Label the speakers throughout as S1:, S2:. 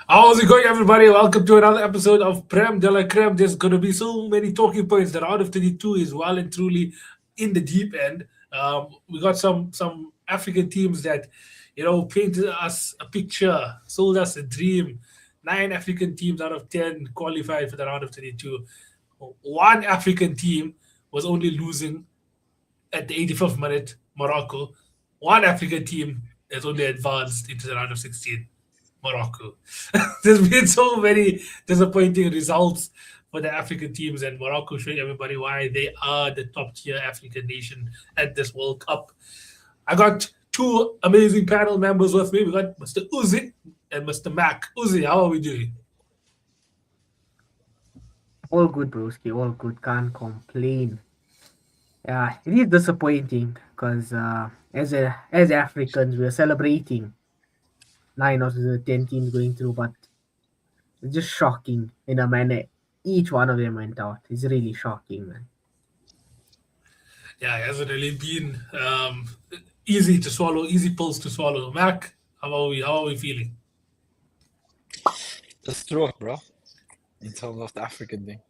S1: How's it going, everybody? Welcome to another episode of Prem de la Creme. There's going to be so many talking points. The round of 32 is well and truly in the deep end. We got some African teams that, painted us a picture, sold us a dream. 9 African teams out of 10 qualified for the round of 32. One African team was only losing at the 85th minute, Morocco. One African team has only advanced into the round of 16, Morocco. There's been so many disappointing results for the African teams, and Morocco showing everybody why they are the top tier African nation at this World Cup. I got two amazing panel members with me. We got Mr. Uzi and Mr. Mac. Uzi, how are we doing?
S2: All good, broski. All good. Can't complain. Yeah, it is disappointing because as Africans, we're celebrating 9 out of the 10 teams going through, but it's just shocking in a manner. Each one of them went out. It's really shocking, man.
S1: Yeah, it hasn't really been easy to swallow, easy pills to swallow. Mac, how are we? How are we feeling?
S3: Just throw it, bro, in terms of the African thing.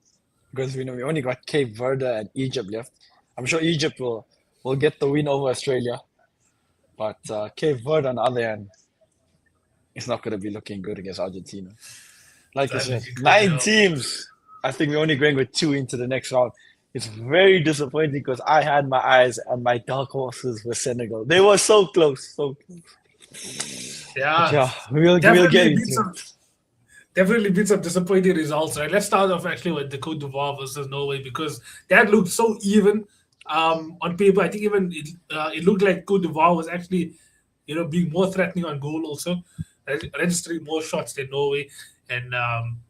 S3: Because we know we only got Cape Verde and Egypt left. I'm sure Egypt will get the win over Australia. But Cape Verde, on the other hand, it's not going to be looking good against Argentina. Like I
S1: That's
S3: said,
S1: looking good,
S3: 9 teams. I think we're only going with two into the next round. It's very disappointing because I had my eyes and my dark horses were Senegal. They were so close, so close. But
S1: Yeah,
S3: yeah, we'll get
S1: definitely been
S3: into
S1: some
S3: it.
S1: definitely been some disappointing results, right? Let's start off actually with the Cote d'Ivoire versus Norway because that looked so even on paper. I think even it looked like Cote d'Ivoire was actually, being more threatening on goal also, registering more shots than Norway. And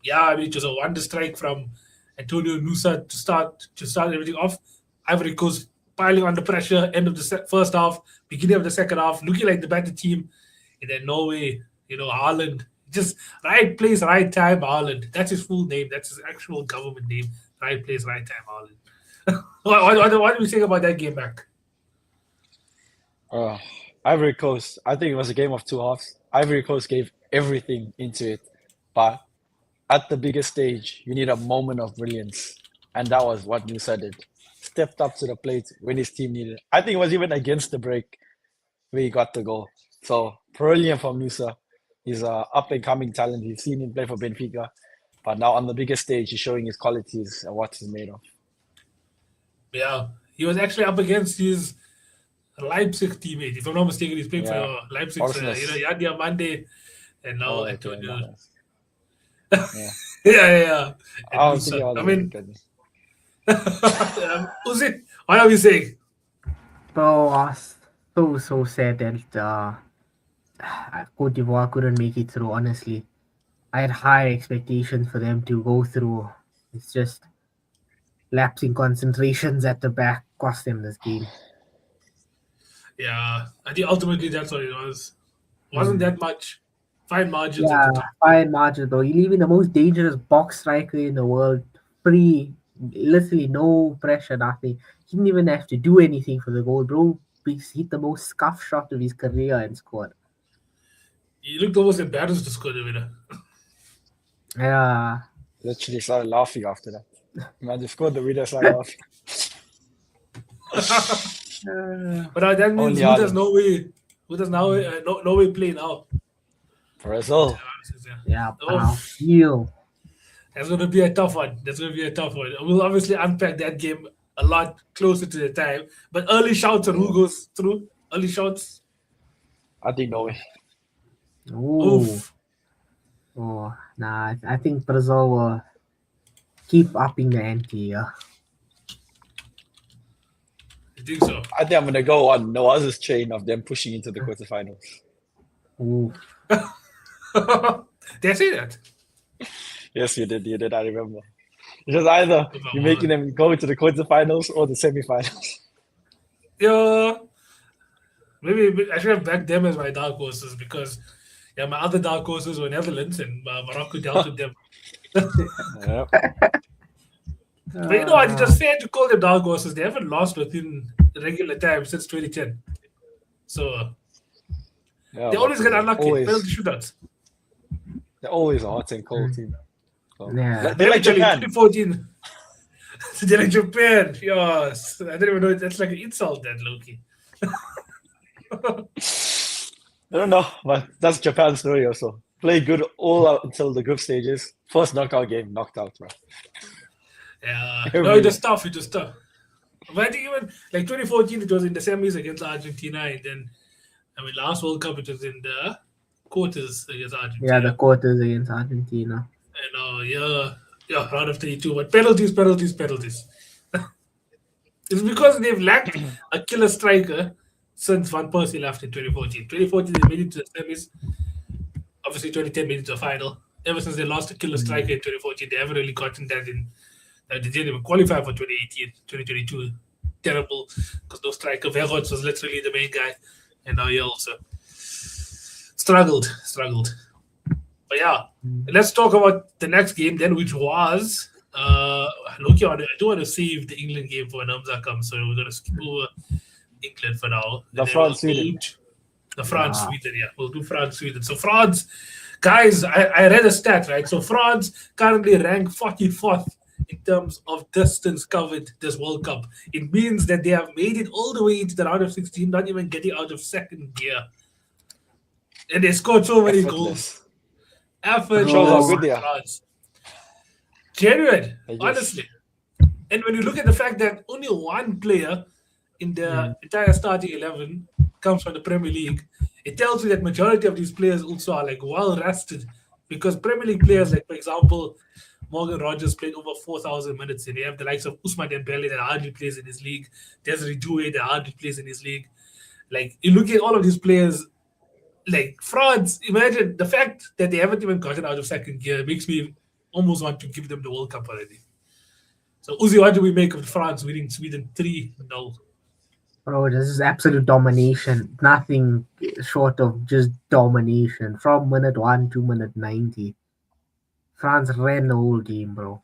S1: yeah, I mean, it was a wonder strike from Antonio Nusa to start everything off. Ivory Coast piling under pressure, end of the first half, beginning of the second half, looking like the better team. And then Norway, Haaland, just right place, right time, Haaland. That's his full name. That's his actual government name. Right place, right time, Haaland. What do we think about that game back?
S3: Uh, Ivory Coast, I think it was a game of two halves. Ivory Coast gave everything into it, but at the biggest stage, you need a moment of brilliance, and that was what Musa did. Stepped up to the plate when his team needed it. I think it was even against the break where he got the goal. So brilliant from Musa. He's a up and coming talent. We've seen him play for Benfica, but now on the biggest stage, he's showing his qualities and what he's made of.
S1: Yeah, he was actually up against his Leipzig teammate. If I'm not mistaken, he's playing
S3: Yeah,
S1: for Leipzig.
S3: Arsenal.
S1: Yadia Mande and now
S3: Oh, okay,
S1: Antonio.
S3: nice. Yeah,
S1: Yeah. And
S3: I was thinking
S1: Musa.
S3: about
S1: I
S3: the
S1: mean,
S3: Benfica.
S1: Uzi, what are we saying?
S2: Bro, I was so sad that Cote d'Ivoire couldn't make it through, honestly. I had high expectations for them to go through. It's just lapsing concentrations at the back cost them this game.
S1: Yeah, I think ultimately that's what it was. Wasn't
S2: Hmm.
S1: that much. Fine margins at the
S2: Yeah,
S1: top.
S2: fine margin though. You're leaving the most dangerous box striker in the world free, literally no pressure, nothing. He didn't even have to do anything for the goal, bro. He hit the most scuff shot of his career and scored.
S1: He looked almost embarrassed to score the winner.
S2: Yeah,
S3: Literally started laughing after that. Man, they scored the winner, started laughing.
S1: But that means
S3: Only
S1: who does
S3: Ireland.
S1: Norway? Who does now? Norway play now?
S3: Brazil.
S2: yeah,
S1: Oh,
S2: Brazil.
S1: that's going to be a tough one. That's going to be a tough one. We'll obviously unpack that game a lot closer to the time. But early shouts on who
S3: Yeah.
S1: goes through. Early shouts.
S3: I think Norway.
S2: Oh,
S1: Oof.
S2: oh, nah. I think Brazil will keep upping the ante. Yeah.
S1: I think so.
S3: I think I'm gonna go on Noah's chain of them pushing into the quarterfinals.
S2: Ooh.
S1: Did I say that?
S3: Yes, you did, I remember. It's just either
S1: Oh,
S3: you're
S1: come
S3: making
S1: on.
S3: them go to the quarterfinals or the semifinals.
S1: Yeah. Maybe I should have backed them as my dark horses because, yeah, my other dark horses were Netherlands and Morocco dealt with them.
S3: Yeah.
S1: But you know what? It's
S2: Uh,
S1: just fair to call them dark horses. They haven't lost within regular time since 2010. So
S3: Yeah,
S1: they
S3: but
S1: always get unlucky.
S3: always
S1: Penalty shootouts.
S3: They're always a hot and cold team. So,
S2: Yeah.
S3: they're like Japan.
S1: 2014. They're like Japan. Yes. I didn't even know that's like an insult, that Loki.
S3: I don't know, but that's Japan's story also. Play good all out until the group stages. First knockout game, knocked out, bro.
S1: Yeah. No,
S3: Every
S1: it was tough. It was tough. But I think even like 2014, it was in the semis against Argentina, and then last World Cup it was in the quarters against Argentina.
S2: Yeah, the quarters against Argentina.
S1: And yeah, round of 32. But penalties. It's because they've lacked a killer striker since Van Persie left in 2014. 2014, they made it to the semis. Obviously, 2010 made it to the final. Ever since they lost a killer striker in 2014, they haven't really gotten that in. They didn't even qualify for 2018, 2022. Terrible, because no striker. Verhots was literally the main guy. And now he also struggled. But yeah, let's talk about the next game then, which was Loki. I do want to save the England game for when Hamza comes, so we're going to skip over England for now.
S3: The France Sweden.
S1: The France Sweden, yeah, we'll do France Sweden. So France, guys, I read a stat, right? So France currently ranked 44th in terms of distance covered this World Cup. It means that they have made it all the way into the round of 16, not even getting out of second gear. And they scored so many goals. Effort
S3: Shows how good they are.
S1: France. Genuine,
S3: I guess.
S1: honestly. And when you look at the fact that only one player in the entire starting 11 comes from the Premier League, it tells you that majority of these players also are like well rested, because Premier League players, like for example, Morgan Rogers played over 4,000 minutes, and you have the likes of Ousmane Dembele that hardly plays in his league, Desiree Doué that hardly plays in his league. Like, you look at all of these players, like France, imagine the fact that they haven't even gotten out of second gear makes me almost want to give them the World Cup already. So, Uzi, what do we make of France winning Sweden 3-0?
S2: Bro, this is absolute domination. Nothing short of just domination. From minute 1 to minute 90. France ran the whole game, bro.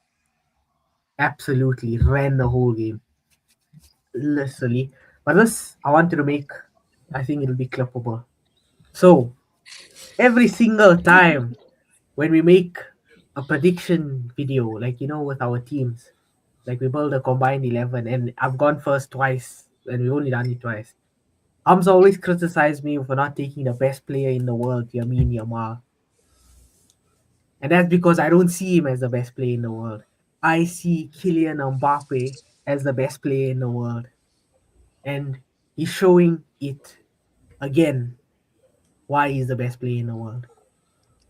S2: Absolutely ran the whole game. Literally. But this, I wanted to make, I think it'll be clippable. So, every single time when we make a prediction video, like, with our teams, like we build a combined 11, and I've gone first twice, and we've only done it twice. Ams always criticized me for not taking the best player in the world, Yamin Yamal. And that's because I don't see him as the best player in the world. I see Kylian Mbappe as the best player in the world. And he's showing it again why he's the best player in the world.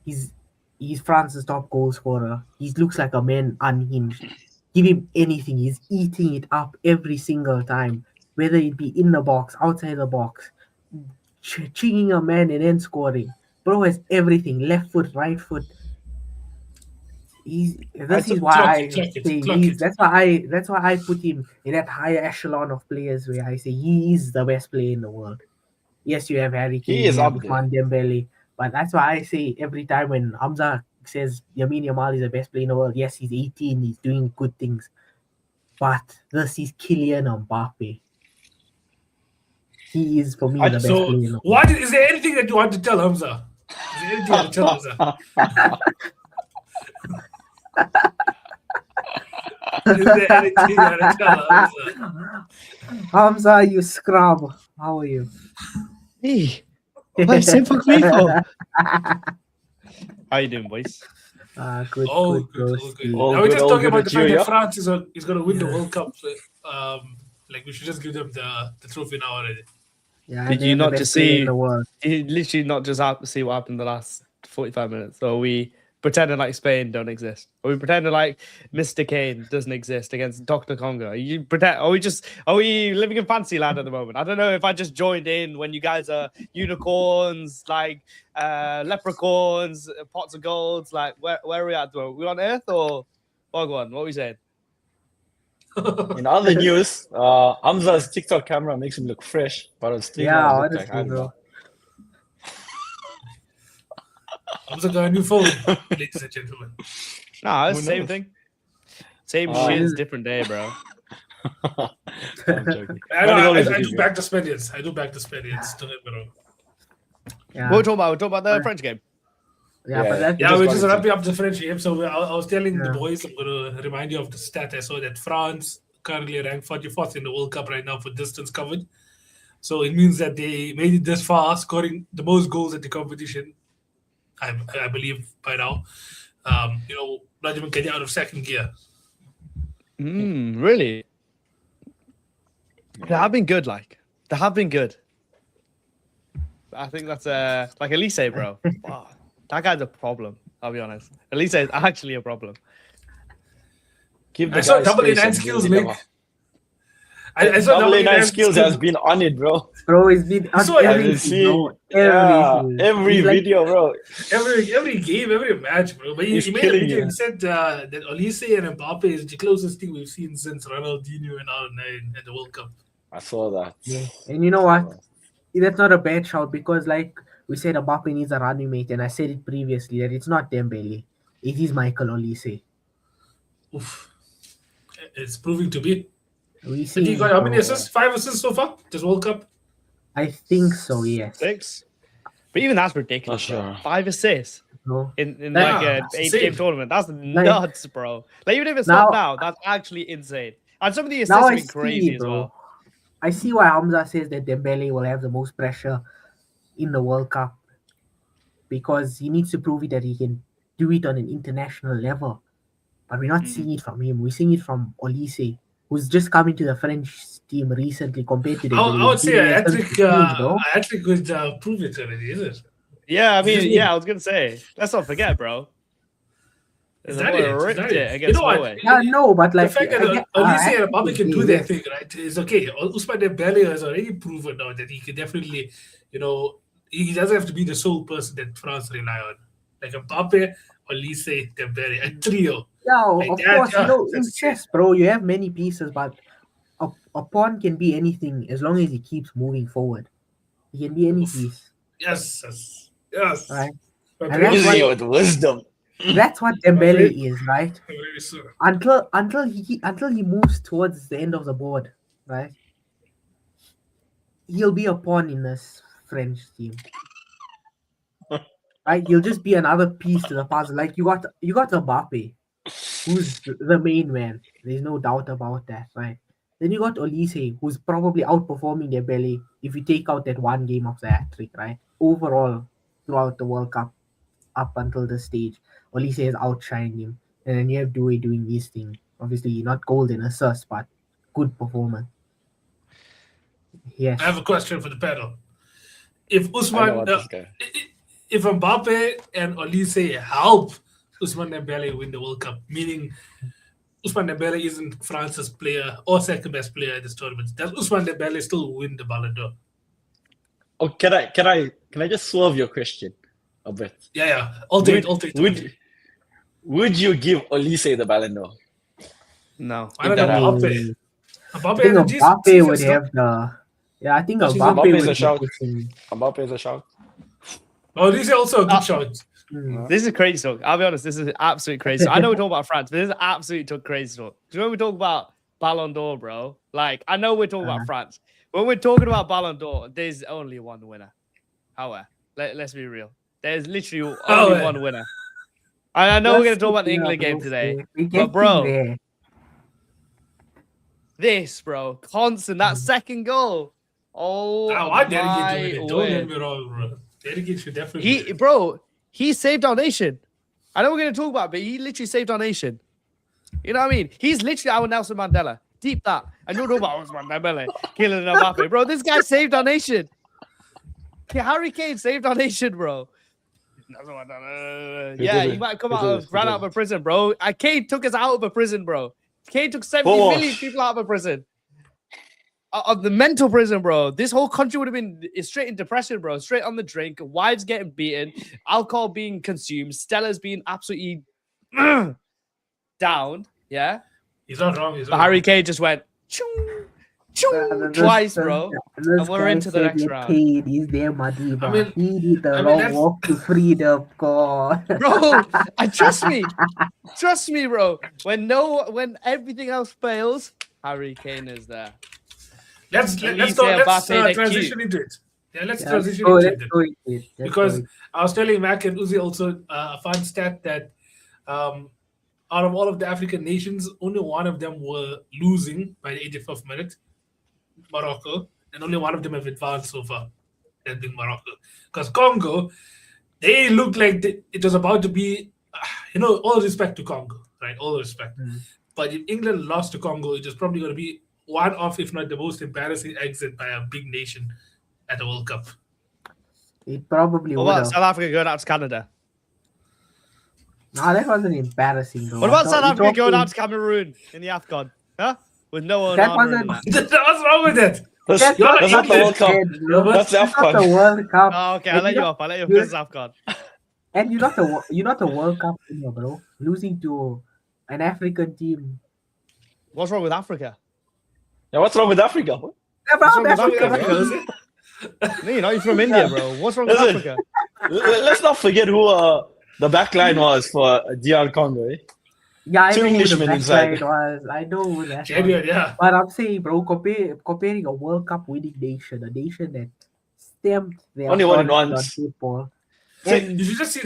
S2: He's France's top goal scorer. He looks like a man unhinged. Give him anything. He's eating it up every single time. Whether it be in the box, outside the box, chinging a man and then scoring. Bro has everything. Left foot, right foot. That's why I put him in that higher echelon of players where I say he is the best player in the world. Yes, you have Harry Kane, you have Ousmane Dembele, but that's why I say every time when Hamza says Yamin Yamal is the best player in the world, yes, he's 18, he's doing good things, but this is Kylian Mbappe. He is, for me, the best player in the world.
S1: Is there anything that you want to tell Hamza? Is there anything you want to tell Hamza? Is there anything you want to tell Hamza?
S2: Hamza, you scrub. How are you?
S4: Hey, what simple people? How you doing, boys?
S2: Good.
S1: Now we're just talking about the fact that France is going to win the World Cup. Like, we should just give them the trophy now already.
S2: Yeah,
S4: did you not just see? You literally not just see what happened in the last 45 minutes. So we pretending like Spain don't exist, or we pretending like Mr. Kane doesn't exist against Dr. Congo. You pretend? Are we living in fancy land at the moment? I don't know if I just joined in when you guys are unicorns, like leprechauns, pots of golds. Like where are we at? Are we on Earth or Bhagwan? What are we saying?
S3: In other news, Hamza's TikTok camera makes him look fresh, but on stream,
S2: honestly,
S3: I don't know.
S1: Hamza got a new phone, ladies and gentlemen.
S4: Nah, it's the same thing. Same shit, it's different day, bro.
S3: I'm joking.
S1: I do back to Spaniards. Don't get me wrong.
S2: Yeah.
S4: What we're talking about? We're talking about the French game.
S2: Yeah, but
S3: Yeah.
S2: that
S1: Yeah,
S3: just
S1: we're
S3: got
S1: just
S3: into-
S1: wrapping up the French game. So I was telling the
S2: Yeah.
S1: boys, I'm going to remind you of the stat. I saw that France currently ranked 44th in the World Cup right now for distance covered. So it means that they made it this far, scoring the most goals at the competition, I believe, by now. Not even getting out of second gear.
S4: Really? They have been good, They have been good. I think that's like Elise, bro. Wow. That guy's a problem, I'll be honest. Elise is actually a problem.
S3: Give the
S1: I saw
S3: guy
S1: double
S3: space
S1: A9
S3: and
S1: skills
S3: he'll
S1: link.
S3: deliver.
S1: I saw
S3: Double
S1: double
S3: A9
S1: A9
S3: skills has been on it, bro.
S2: Bro, he's been on
S1: So, yeah,
S3: I've been
S2: everything,
S3: seeing
S2: bro. Everything.
S3: every
S2: He's like,
S3: video, bro.
S1: every game, every match, bro. But
S3: He's
S1: he made a
S3: killing
S1: video
S3: you.
S1: and said that Olise and Mbappe is the closest thing we've seen since Ronaldinho and R9 at the World Cup.
S3: I saw that.
S2: yeah. And you know what? That's not a bad shout because, like we said, Mbappe needs a running mate, and I said it previously that it's not Dembele, it is Michael Olise.
S1: Oof. It's proving to be.
S2: We
S1: Did he
S2: see.
S1: got how many assists? 5 assists so far this World Cup?
S2: I think so. Yes.
S4: 6. But even that's ridiculous,
S3: Not
S4: bro.
S3: sure.
S4: 5 assists
S2: No.
S4: in
S1: Yeah,
S4: like a
S1: that's
S4: 8-game
S1: insane.
S4: tournament. That's nuts, bro. Like even if it's
S2: Now-
S4: not now, that's actually insane. And some of the assists
S2: Now
S4: have
S2: I
S4: been crazy
S2: see,
S4: as
S2: bro.
S4: well.
S2: I see why Hamza says that Dembele will have the most pressure in the World Cup because he needs to prove it that he can do it on an international level. But we're not seeing it from him. We're seeing it from Olise, who's just come into the French team recently compared to Dembele.
S1: I would say
S2: He's been in the bro.
S1: I actually could prove it already, is it?
S4: Yeah, I mean,
S1: Just-
S4: yeah, I was gonna say. Let's not forget, bro.
S1: Is
S4: The
S1: that
S4: boy
S1: it? Is
S4: ripped
S1: that
S4: it
S1: it?
S4: against
S1: You know what?
S4: Norway.
S2: Yeah, no, but like
S1: The fact that
S2: I get-
S1: Olise and Mbappe
S2: actually,
S1: can do
S2: yeah.
S1: their thing, right, is okay. Usman Dembele has already proven now that he can definitely, he doesn't have to be the sole person that France rely on. Like Mbappe, Olise, Dembele, a trio.
S2: Yeah,
S1: Like
S2: of
S1: that,
S2: course,
S1: yeah,
S2: in
S1: that's
S2: chess, bro, you have many pieces, but a pawn can be anything as long as he keeps moving forward. He can be any
S1: Oof.
S2: piece,
S1: Yes.
S2: right?
S1: But
S2: And that's
S3: Using
S2: what-
S3: it with wisdom.
S2: That's what Dembele is, right?
S1: very soon.
S2: Until he moves towards the end of the board, right? He'll be a pawn in this French team. Right? He'll just be another piece to the puzzle. Like you got Mbappe, who's the main man. There's no doubt about that, right? Then you got Olise, who's probably outperforming Dembele if you take out that one game of the hat-trick, right? Overall, throughout the World Cup, up until this stage, Olise has outshined him. And then you have Due doing these things. Obviously, not golden assist, but good performance. Yes.
S1: I have a question for the panel. If
S3: I know
S1: Usman,
S3: about this guy.
S1: if Mbappe and Olise help Usman Dembele win the World Cup, meaning Usman Dembele isn't France's player or second best player at this tournament, does Usman Dembele still win the Ballon d'Or?
S3: Oh, can I just swerve your question a bit?
S1: Yeah. Alternate.
S3: Would you give Olise the Ballon d'Or?
S4: No.
S1: I don't
S3: that
S1: know.
S3: happens.
S1: Mbappe.
S2: I think
S1: Mbappe has a
S2: Mbappe would
S1: decent
S2: have the. Yeah, I think
S1: Oh, she's
S2: Mbappe
S3: Mbappe
S2: would
S3: is a
S2: be
S3: shout.
S2: pushing.
S3: Mbappe is a shout.
S1: Olise also a good shot.
S2: Mm.
S4: This is crazy talk. I'll be honest, this is absolute crazy talk. I know we're talking about France, but this is absolute crazy talk. Do you know when we talk about Ballon d'Or, bro? Like, I know we're talking about France. When we're talking about Ballon d'Or, there's only one winner. However, let's be real. There's literally only one winner. I know we're going to talk about the England game today. But, bro, this, bro, constant, that second goal. Oh,
S1: I dedicate to
S4: my
S1: win it. Don't get
S4: word.
S1: me wrong, bro. Dedicate should definitely win it.
S4: Bro, he saved our nation. I know we're going to talk about it, but he literally saved our nation. You know what I mean? He's literally our Nelson Mandela. Deep that. And you're talking about Usman Dembele killing Mbappe. Bro, this guy saved our nation. Harry Kane saved our nation, bro. Yeah, he might come ran out of a prison, bro. Kane took us out of a prison, bro. Kane took 70 million people out of a prison. Of the mental prison, bro. This whole country would have been straight in depression, bro. Straight on the drink. Wives getting beaten. Alcohol being consumed. Stella's being absolutely down. Yeah.
S1: He's not wrong.
S4: But Harry Kane just went chung, chung, twice, bro. And we're into the next round.
S2: Paid. He's there, Madiba.
S1: I mean-
S2: he did the
S1: I mean,
S2: long
S1: that's-
S2: walk to freedom, God.
S4: Bro, trust me, bro. When everything else fails, Harry Kane is there.
S1: Let's
S4: Elise
S1: transition
S4: Mbappe, they're
S1: into it. Yeah, let's
S2: Yeah,
S1: transition into it
S2: let's
S1: then.
S2: go into it. Let's go
S1: Because
S2: into
S1: I was telling Mac and Uzi also a fun stat that um, out of all of the African nations, only one of them were losing by the 85th minute, Morocco, and only one of them have advanced so far, that being Morocco. Because Congo, they looked like it was about to be, all respect to Congo, right? All respect.
S2: Mm.
S1: But if England lost to Congo, it was probably going to be one of, if not the most embarrassing exit by a big nation at the World Cup.
S2: It probably
S4: What
S2: would
S4: about
S2: have.
S4: South Africa going out to Canada?
S2: No, that wasn't embarrassing, bro.
S4: What about South
S2: You're
S4: Africa going
S2: talking-
S4: out to Cameroon in the AFCON? Huh? With no one
S2: That
S4: on
S2: wasn't-
S1: What's wrong with that?
S3: That's,
S1: You're
S3: that's not the
S1: England,
S3: World Cup.
S2: England, bro.
S3: That's
S2: It's not the
S3: AFCON.
S2: World Cup.
S4: Oh, okay,
S2: And
S4: I'll let
S2: you
S4: you
S2: know-
S4: off. I'll let you off.
S2: you-
S4: This is AFCON.
S2: And you're not a World Cup winner, bro. Losing to an African team.
S4: What's wrong with Africa?
S3: Yeah, what's wrong with Africa?
S2: Yeah, bro,
S4: What's wrong with
S2: that's
S4: Africa,
S2: okay,
S4: bro?
S1: Is it?
S4: No, you're not. You're from India, bro. What's wrong with
S3: Listen.
S4: Africa?
S3: Let's not forget who the back line was for DR Congo. Eh?
S2: Yeah, I
S3: Two
S2: know who the
S3: Englishmen
S2: back
S3: inside.
S2: line was. I know who that was.
S1: Genuine, yeah.
S2: But I'm saying, bro, comparing a World Cup winning nation, a nation that stamped their
S3: Only won it
S2: authority on
S3: once.
S2: football.
S3: See,
S2: And
S1: You should just see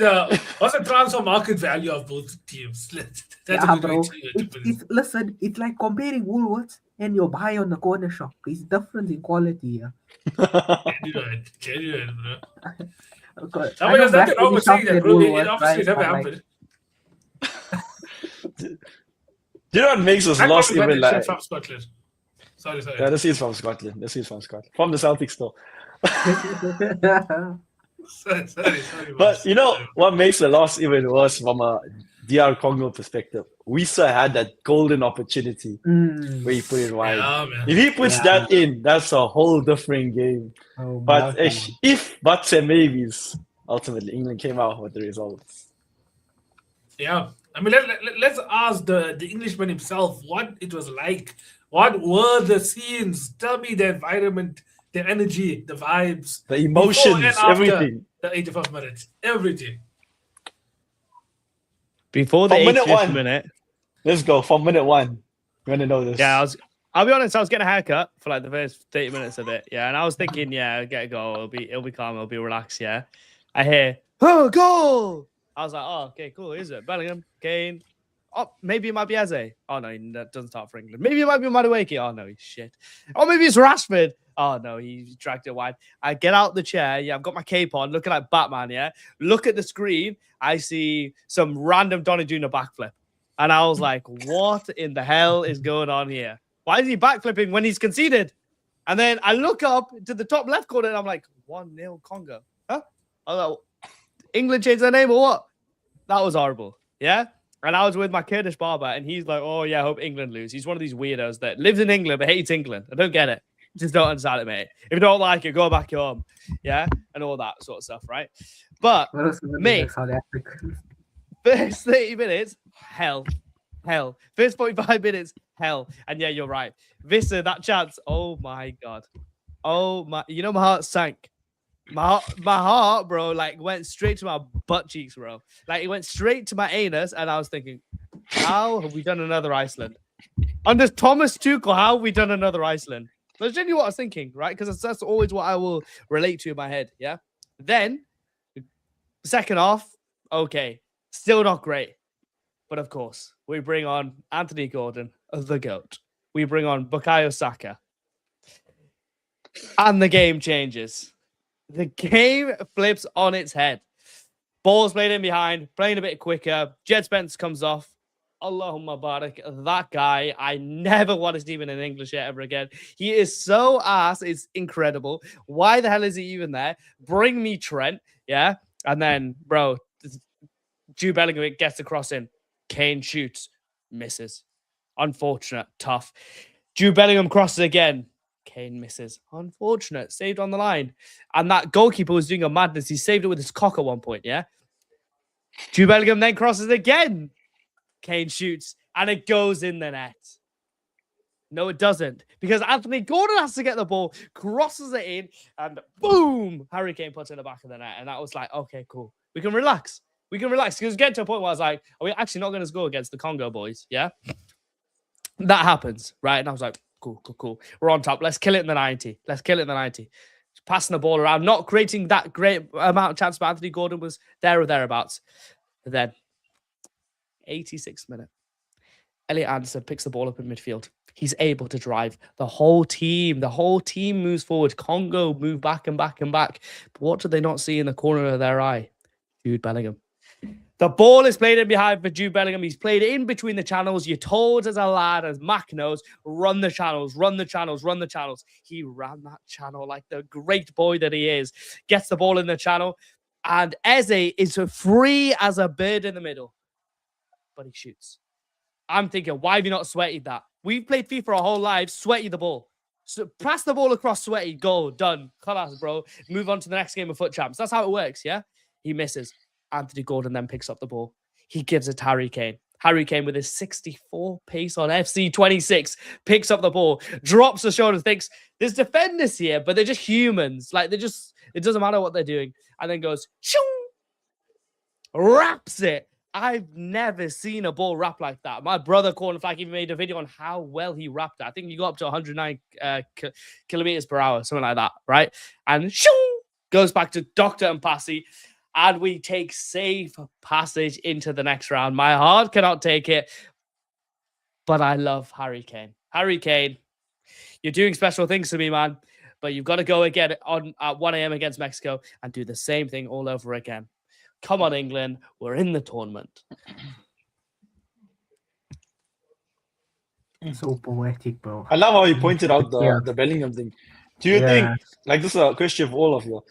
S1: what's the transfer market value of both teams. That's
S2: yeah,
S1: a good
S2: bro.
S1: way to put it.
S2: Listen, it's like comparing Woolworths and your buy on the corner shop. It's different in quality. Yeah.
S1: Genuine, bro.
S2: Okay.
S1: I mean, there's nothing wrong with saying that, bro. It
S2: Woolworths,
S1: obviously
S2: right?
S1: never
S2: But, like,
S1: happened.
S3: Do you know what makes us
S1: I
S3: lost
S1: probably got
S3: even
S1: that shit
S3: like?
S1: from Scotland. Sorry.
S3: Yeah, this is from Scotland. From the Celtics though.
S1: Sorry.
S3: But
S1: boss.
S3: you know
S1: Sorry.
S3: what makes the loss even worse from a DR Congo perspective? We still had that golden opportunity
S2: Mm.
S3: where he put it wide.
S1: Yeah, man.
S3: If he puts
S2: Yeah.
S3: that in, that's a whole different game.
S2: Oh,
S3: But
S2: meltdown.
S3: if buts and maybes, ultimately England came out with the results.
S1: Yeah. I mean, let's ask the Englishman himself what it was like. What were the scenes? Tell me the environment, the energy, the vibes.
S3: The
S1: before
S3: emotions,
S1: and after
S3: everything.
S1: The 85th minute. Everything.
S4: Before the
S3: From minute
S4: 85th
S3: one.
S4: minute,
S3: Let's go from minute one. You want to know this?
S4: yeah, I'll be honest, I was getting a haircut for like the first 30 minutes of it. Yeah, and I was thinking, yeah, I'll get a goal. It'll be calm, it'll be relaxed, yeah. I hear, oh, goal! I was like, oh, okay, cool. Who's it? Bellingham, Kane. Oh, maybe it might be Eze. Oh no, that doesn't start for England. Maybe it might be Madueke. Oh no, he's shit. Oh, maybe it's Rashford. Oh no, he dragged it wide. I get out the chair. Yeah, I've got my cape on, looking like Batman. Yeah, look at the screen. I see some random Donnarumma backflip, and I was like, "What in the hell is going on here? Why is he backflipping when he's conceded?" And then I look up to the top left corner, and I'm like, 1-0 Congo. Huh? I was like, England changed their name or what? That was horrible. Yeah. And I was with my Kurdish barber, and he's like, "Oh yeah, I hope England lose." He's one of these weirdos that lives in England but hates England. I don't get it. Just don't understand it, mate. If you don't like it, go back home. Yeah, and all that sort of stuff, right? But
S2: What else was
S4: Mate.
S2: in South Africa?
S4: first 30 minutes, hell. First 45 minutes, hell. And yeah, you're right. Vissa, that chance. Oh my god. Oh my. You know my heart sank. My heart, bro, like went straight to my butt cheeks, bro. Like it went straight to my anus, and I was thinking, how have we done another Iceland? Under Thomas Tuchel, how have we done another Iceland? That's genuinely what I was thinking, right? Because that's always what I will relate to in my head, yeah? Then, second half, okay, still not great. But of course, we bring on Anthony Gordon, the GOAT. We bring on Bukayo Saka. And the game changes. The game flips on its head. Ball's played in behind, playing a bit quicker. Jed Spence comes off. Allahumma barak. That guy, I never want to see him in an English shirt ever again. He is so ass. It's incredible. Why the hell is he even there? Bring me Trent. Yeah. And then, bro, Jude Bellingham gets the cross in. Kane shoots. Misses. Unfortunate. Tough. Jude Bellingham crosses again. Kane misses. Unfortunate. Saved on the line. And that goalkeeper was doing a madness. He saved it with his cock at one point, yeah? Jude Bellingham then crosses again. Kane shoots. And it goes in the net. No, it doesn't. Because Anthony Gordon has to get the ball, crosses it in, and boom! Harry Kane puts it in the back of the net. And that was like, okay, cool. We can relax. Because it was getting to a point where I was like, are we actually not going to score against the Congo boys? Yeah? That happens, right? And I was like, cool. We're on top. Let's kill it in the 90. passing the ball around, not creating that great amount of chance, but Anthony Gordon was there or thereabouts. But then, 86th minute, Elliot Anderson picks the ball up in midfield. He's able to drive the whole team. The whole team moves forward. Congo move back and back and back. But what do they not see in the corner of their eye? Jude Bellingham. The ball is played in behind for Jude Bellingham. He's played in between the channels. You're told as a lad, as Mac knows, run the channels, run the channels, run the channels. He ran that channel like the great boy that he is. Gets the ball in the channel. And Eze is free as a bird in the middle. But he shoots. I'm thinking, why have you not sweated that? We've played FIFA our whole lives, sweaty the ball. So pass the ball across, sweaty, goal, done. Class, bro. Move on to the next game of foot champs. That's how it works, yeah? He misses. Anthony Gordon then picks up the ball. He gives it to Harry Kane. Harry Kane with his 64 pace on FC 26 picks up the ball, drops the shoulder, thinks there's defenders here, but they're just humans. Like, it doesn't matter what they're doing. And then goes, shoo, wraps it. I've never seen a ball wrap like that. My brother, Corner Flag, even made a video on how well he wrapped it. I think he got up to 109 kilometers per hour, something like that, right? And shoo, goes back to Doctor and Passy, and we take safe passage into the next round. My heart cannot take it, but I love Harry Kane. Harry Kane, you're doing special things to me, man, but you've got to go again at 1 a.m. against Mexico and do the same thing all over again. Come on, England. We're in the tournament.
S2: So poetic, bro.
S3: I love how you pointed out the Bellingham thing. Do you think, like, this is a question for all of you,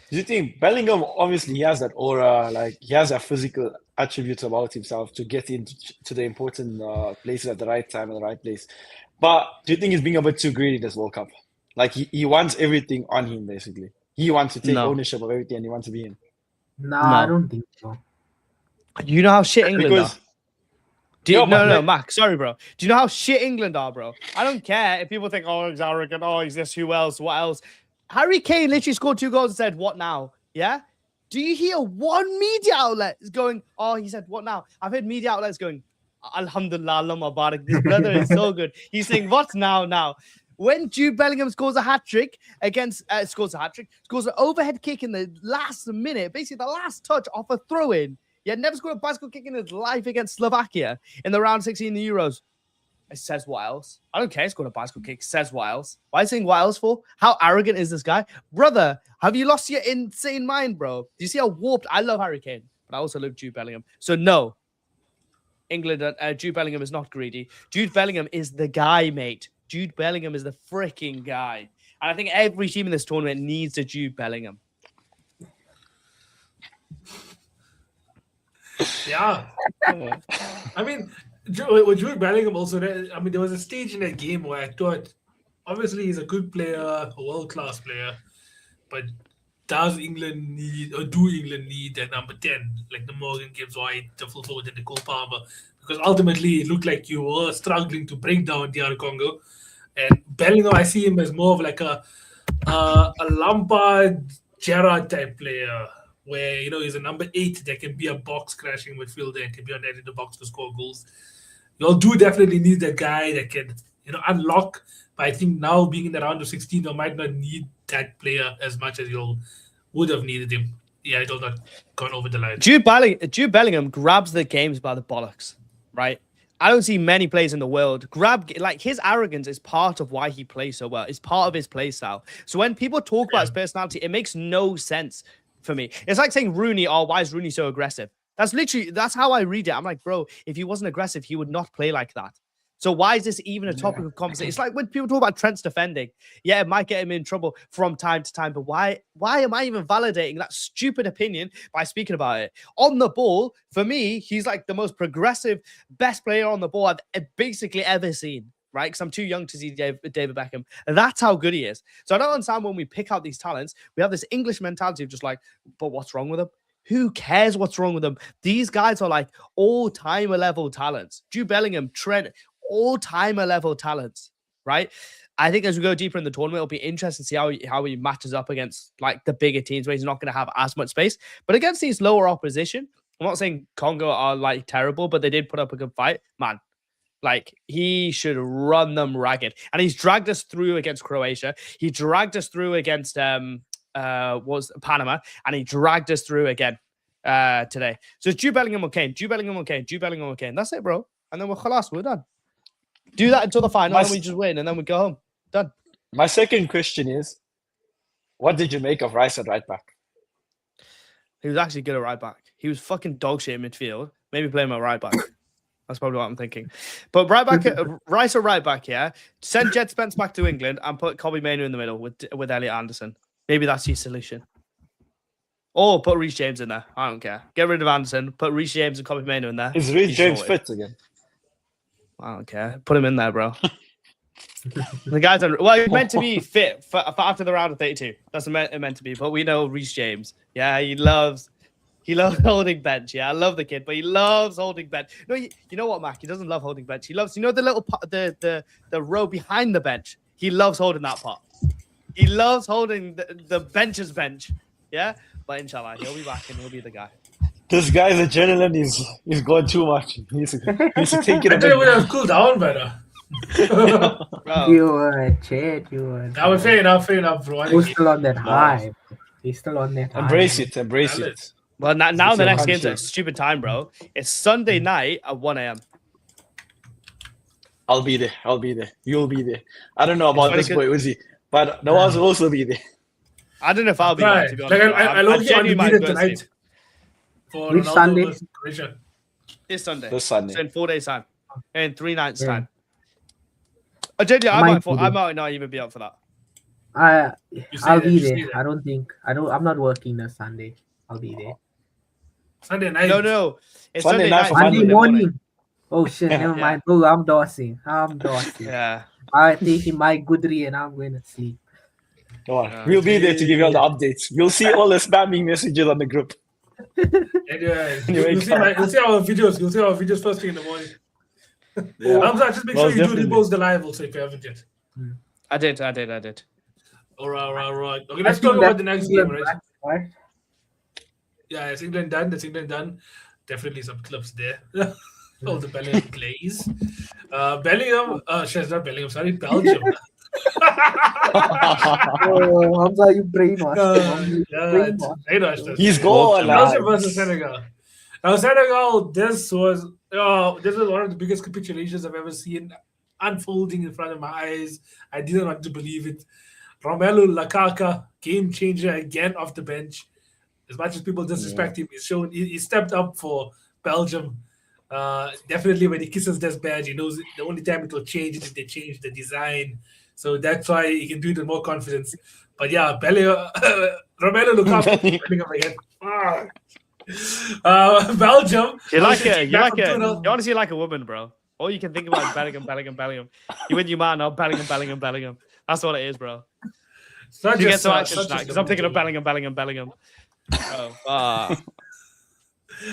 S3: do you think Bellingham, obviously, he has that aura, like, he has that physical attributes about himself to get into the important places at the right time and the right place. But do you think he's being a bit too greedy this World Cup? Like, he wants everything on him, basically. He wants to take ownership of everything and he wants to be him.
S2: No, I don't think so.
S4: You know how shit England are? No,
S3: like,
S4: Mac. Sorry, bro. Do you know how shit England are, bro? I don't care if people think, oh, he's arrogant. Oh, he's this. Who else? What else? Harry Kane literally scored 2 goals and said, what now? Yeah? Do you hear one media outlet is going, oh, he said, what now? I've heard media outlets going, Alhamdulillah, Allah Mubarak. This brother is so good. He's saying, what now? When Jude Bellingham scores a hat-trick scores an overhead kick in the last minute, basically the last touch off a throw-in. He had never scored a bicycle kick in his life against Slovakia in the round 16 of the Euros. It says what else? I don't care. He scored a bicycle kick. It says what else? Why are you saying what else for? How arrogant is this guy? Brother, have you lost your insane mind, bro? Do you see how warped? I love Harry Kane, but I also love Jude Bellingham. So no, England, Jude Bellingham is not greedy. Jude Bellingham is the guy, mate. Jude Bellingham is the freaking guy. And I think every team in this tournament needs a Jude Bellingham.
S1: Yeah. I mean, with Jude Bellingham also, I mean, there was a stage in that game where I thought, obviously he's a good player, a world-class player, but do England need that number 10, like the Morgan Gibbs White, the full forward, and the Cole Palmer? Because ultimately it looked like you were struggling to break down DR Congo. And Bellingham, I see him as more of like a Lampard, Gerrard type player, where, you know, he's a number 8 that can be a box crashing midfielder and can be on that in the box to score goals. You all do definitely need that guy that can, you know, unlock. But I think now being in the round of 16, you might not need that player as much as you would have needed him. Yeah, it will not gone over the line.
S4: Jude Bellingham grabs the games by the bollocks, right? I don't see many players in the world like his arrogance is part of why he plays so well. It's part of his play style. So when people talk about his personality, it makes no sense for me. It's like saying Rooney, oh, why is Rooney so aggressive? That's how I read it. I'm like, bro, if he wasn't aggressive, he would not play like that. So why is this even a topic of conversation? It's like when people talk about Trent's defending. Yeah, it might get him in trouble from time to time, but why am I even validating that stupid opinion by speaking about it? On the ball, for me, he's like the most progressive, best player on the ball I've basically ever seen, right? Because I'm too young to see David Beckham. And that's how good he is. So I don't understand when we pick out these talents, we have this English mentality of just like, but what's wrong with them? Who cares what's wrong with them? These guys are like all-timer level talents. Jude Bellingham, Trent, all-timer level talents, right? I think as we go deeper in the tournament, it'll be interesting to see how he matches up against like the bigger teams where he's not going to have as much space. But against these lower opposition, I'm not saying Congo are like terrible, but they did put up a good fight. Man, Like, he should run them ragged. And he's dragged us through against Croatia. He dragged us through against was Panama, and he dragged us through again today. So it's Jude Bellingham or Kane, Jude Bellingham or Kane, Jude Bellingham or Kane. That's it, bro. And then we're done. Do that until the final, and we just win, and then we go home. Done.
S3: My second question is, what did you make of Rice at right back?
S4: He was actually good at right back. He was fucking dog shit in midfield. Maybe play him at right back. That's probably what I'm thinking. But right back, Rice or right back, yeah. Send Jet Spence back to England and put Kobe Mainoo in the middle with Elliot Anderson. Maybe that's your solution. Or put Reece James in there. I don't care. Get rid of Anderson. Put Reece James and Kobe Mainoo in there.
S3: Is Reece James fit again?
S4: I don't care. Put him in there, bro. The guy's he's meant to be fit for after the round of 32. That's meant to be. But we know Reece James. Yeah, he loves holding bench. Yeah, I love the kid, but he loves holding bench. No, you know what, Mac? He doesn't love holding bench. He loves, the little the row behind the bench. He loves holding that part. He loves holding the bench's bench. Yeah, but inshallah, he'll be back and he'll be the guy.
S3: This guy's adrenaline is going too much. He's taking
S1: I think we have cooled down better.
S2: You were Chad. You were.
S1: Now fair enough, bro.
S2: He's still on that high. He's still on that high.
S3: Embrace it.
S4: Well, now the next game's
S3: country.
S4: a stupid time, bro. It's Sunday night at 1 a.m.
S3: I'll be there. You'll be there. I don't know about this boy Uzi, but Nawaz will also be there.
S4: I don't know if I'll be there, to be honest.
S1: Like, I love you on the
S4: might
S1: media
S4: go to
S1: tonight.
S4: sleep.
S1: For
S2: Which
S1: Ronaldo
S2: Sunday?
S1: versus Croatia.
S4: This Sunday.
S3: This Sunday.
S4: So in 4 days' time. In 3 nights'
S2: Yeah.
S4: time. Genuinely, I
S2: Might
S4: might not even be up for that.
S2: I'll
S1: that,
S2: be
S1: you say
S2: there.
S1: that.
S2: I'm not working this Sunday. I'll be there.
S1: Sunday night.
S4: No. It's
S3: Sunday
S4: Sunday
S3: night
S4: night.
S3: for
S2: Monday
S3: Monday
S2: morning. Oh shit! Never
S4: Yeah.
S2: mind. Oh, I'm dosing.
S4: Yeah.
S2: I'm taking my goodry and I'm going to sleep.
S3: Come on. We'll be there to give you all the updates. You'll see all the spamming messages on the group.
S1: Anyway,
S3: Anyway,
S1: you'll see our videos. You'll see our videos first thing in the morning.
S3: Yeah.
S1: Hamza, just make sure
S3: Most
S1: you do
S3: definitely.
S1: repost the live also if you haven't yet.
S4: I did.
S1: All right. Okay, let's talk about the next game, right?
S2: Right?
S1: Yeah, it's England done. That's England done. Definitely some clips there. All the Bellingham plays. Bellingham, not Bellingham, sorry, Belgium.
S2: Oh, Hamza, you brainwashed.
S1: Brainwashed us.
S3: He's gone.
S1: Belgium versus Senegal. Now, Senegal, this was one of the biggest capitulations I've ever seen unfolding in front of my eyes. I didn't want to believe it. Romelu Lukaku, game changer again off the bench. As much as people disrespect him, he stepped up for Belgium. Definitely when he kisses this badge, he knows the only time it will change is if they change the design. So that's why he can do it with more confidence. But yeah, Romelu Lukaku, Bellingham again. Belgium.
S4: You honestly like a woman, bro. All you can think about is Bellingham. You win your man now, Bellingham. That's what it is, bro.
S1: It's
S4: You get some action tonight because I'm thinking of Bellingham. Oh,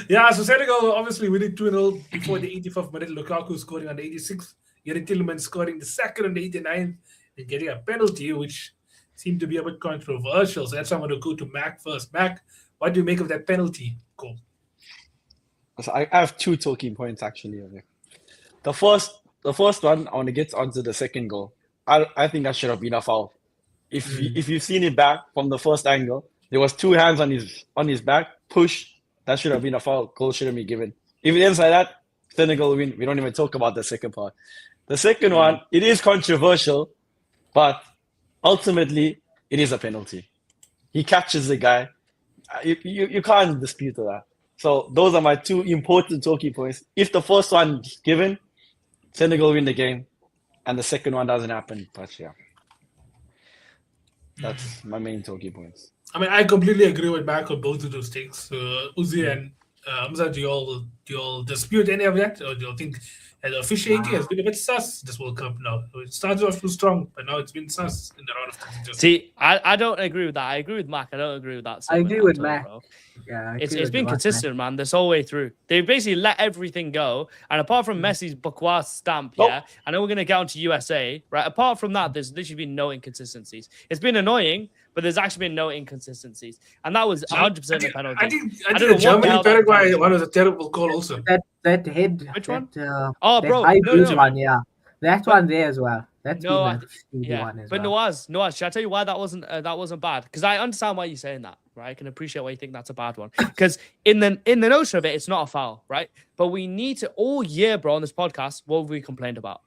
S1: Yeah, so Senegal obviously winning 2-0 before the 85th minute. Lukaku scoring on the 86th. Yeri Tillman scoring the second on the 89th and getting a penalty, which seemed to be a bit controversial. So that's why I'm going to go to Mac first. Mac, what do you make of that penalty? Go.
S3: So I have 2 talking points actually. Okay. The first one, I want to get onto the second goal. I think that should have been a foul. If you've seen it back from the first angle, there was 2 hands on his back, push. That should have been a foul. Goal shouldn't be given. If it ends like that, Senegal win. We don't even talk about the second part. The second one, it is controversial, but ultimately it is a penalty. He catches the guy. You can't dispute that. So those are my 2 important talking points. If the first one is given, Senegal win the game, and the second one doesn't happen. But yeah, that's my main talking points.
S1: I mean, I completely agree with Mac on both of those things. Uzi and Hamza, do you all dispute any of that? Or do you think the officiating has been a bit sus this World Cup now? It started off too strong, but now it's been sus in the round of 32.
S4: see, I don't agree with that. I agree with Mac. I don't agree with that.
S2: I agree with
S4: at all,
S2: Mac.
S4: bro.
S2: Yeah,
S4: It's been consistent, man, this whole way through. They basically let everything go. And apart from Messi's Bakwa stamp, yeah, I know we're going to get onto USA, right? Apart from that, there's literally been no inconsistencies. It's been annoying, but there's actually been no inconsistencies, and that was 100% a penalty.
S1: I think
S4: don't know
S1: the
S4: what the
S1: Germany
S4: hell that
S1: Paraguay
S4: penalty
S1: one was a terrible call also.
S2: That head.
S4: Which
S2: that,
S4: one? Oh,
S2: that
S4: bro,
S2: high
S4: no,
S2: bridge
S4: no.
S2: one, yeah. That one there as well. That's
S4: No,
S2: been a speedy one as
S4: but
S2: well.
S4: Noaz, should I tell you why that wasn't bad? Because I understand why you're saying that, right? I can appreciate why you think that's a bad one. Because in the notion of it, it's not a foul, right? But we need to all year, bro, on this podcast. What have we complained about?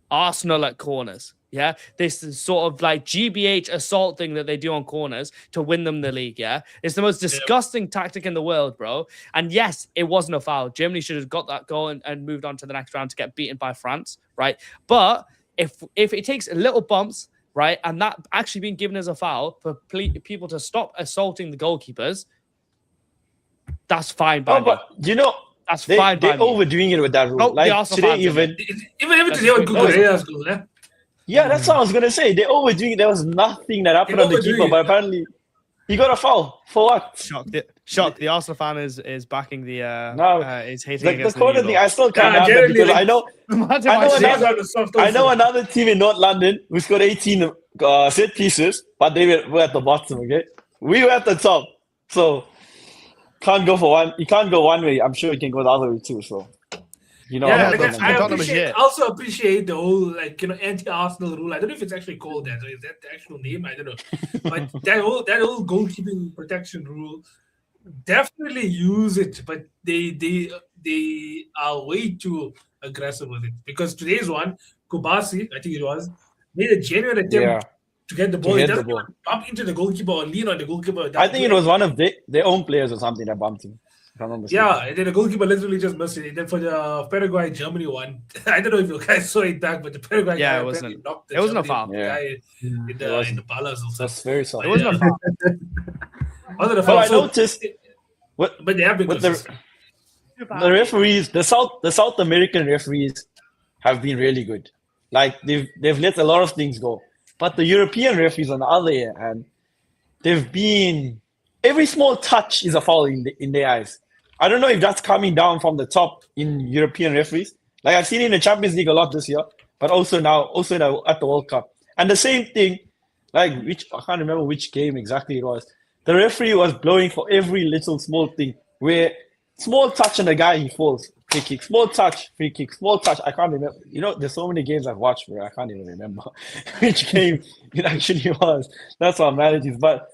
S4: Arsenal at corners. Yeah, this is sort of like GBH assault thing that they do on corners to win them the league. Yeah, it's the most disgusting tactic in the world, bro. And yes, it wasn't a foul. Germany should have got that goal and moved on to the next round to get beaten by France, right? But if it takes little bumps, right, and that actually being given as a foul for people to stop assaulting the goalkeepers, that's fine by me.
S3: But
S4: That's
S3: they're
S4: fine by me.
S3: overdoing it with that rule.
S4: No, they
S3: like
S4: also
S3: today,
S4: fans,
S3: even
S1: Today with Kukureya's goal, eh?
S3: yeah, that's what I was gonna say. They're overdoing it. There was nothing that happened on the
S1: overdoing
S3: keeper,
S1: it.
S3: but apparently he got a foul for what?
S4: Shocked. The Arsenal fan is backing the is hating
S3: Like the
S4: against
S3: corner
S4: the
S3: thing, I still can't
S1: Yeah,
S3: have that
S1: generally,
S3: because
S1: like-
S3: I know I know another team in North London who scored 18 set pieces, but they were at the bottom. Okay, we were at the top, so can't go for one. You can't go one way. I'm sure you can go the other way too. So
S1: Yeah, like, I
S4: Tottenham is shit.
S1: also appreciate the whole anti-Arsenal rule. I don't know if it's actually called that. So is that the actual name? I don't know. But that whole goalkeeping protection rule, definitely use it. But they are way too aggressive with it. Because today's one, Kubasi, I think it was, made a genuine attempt to get the ball.
S3: get
S1: He
S3: the
S1: doesn't
S3: ball.
S1: even bump into the goalkeeper or lean on the goalkeeper.
S3: I think it was one of their own players or something that bumped him. If I'm not mistaken.
S1: Yeah, and then the goalkeeper literally just missed it. And then for the Paraguay Germany one, I don't know if you guys saw it back, but the Paraguay guy
S4: it
S1: apparently
S4: wasn't.
S1: knocked the
S4: It wasn't a
S1: Germany
S4: foul.
S1: guy in the balas or something.
S3: That's very sorry.
S4: It wasn't a foul.
S1: Wasn't a
S3: But
S1: foul.
S3: I
S1: So-
S3: noticed
S1: but they have been
S3: with
S1: consistent.
S3: the referees, the South American referees have been really good. Like they've let a lot of things go. But the European referees on the other hand, they've been every small touch is a foul in their eyes. I don't know if that's coming down from the top in European referees. Like I've seen it in the Champions League a lot this year, but also now at the World Cup. And the same thing, like I can't remember which game exactly it was. The referee was blowing for every little small thing where small touch on the guy, he falls. Free kick, small touch, free kick, small touch. I can't remember. There's so many games I've watched where I can't even remember which game it actually was. That's how mad it is. But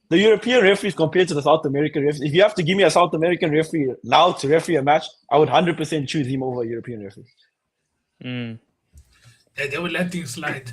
S3: the European referees compared to the South American referees, if you have to give me a South American referee now to referee a match, I would 100% choose him over European referees.
S1: They would let things slide.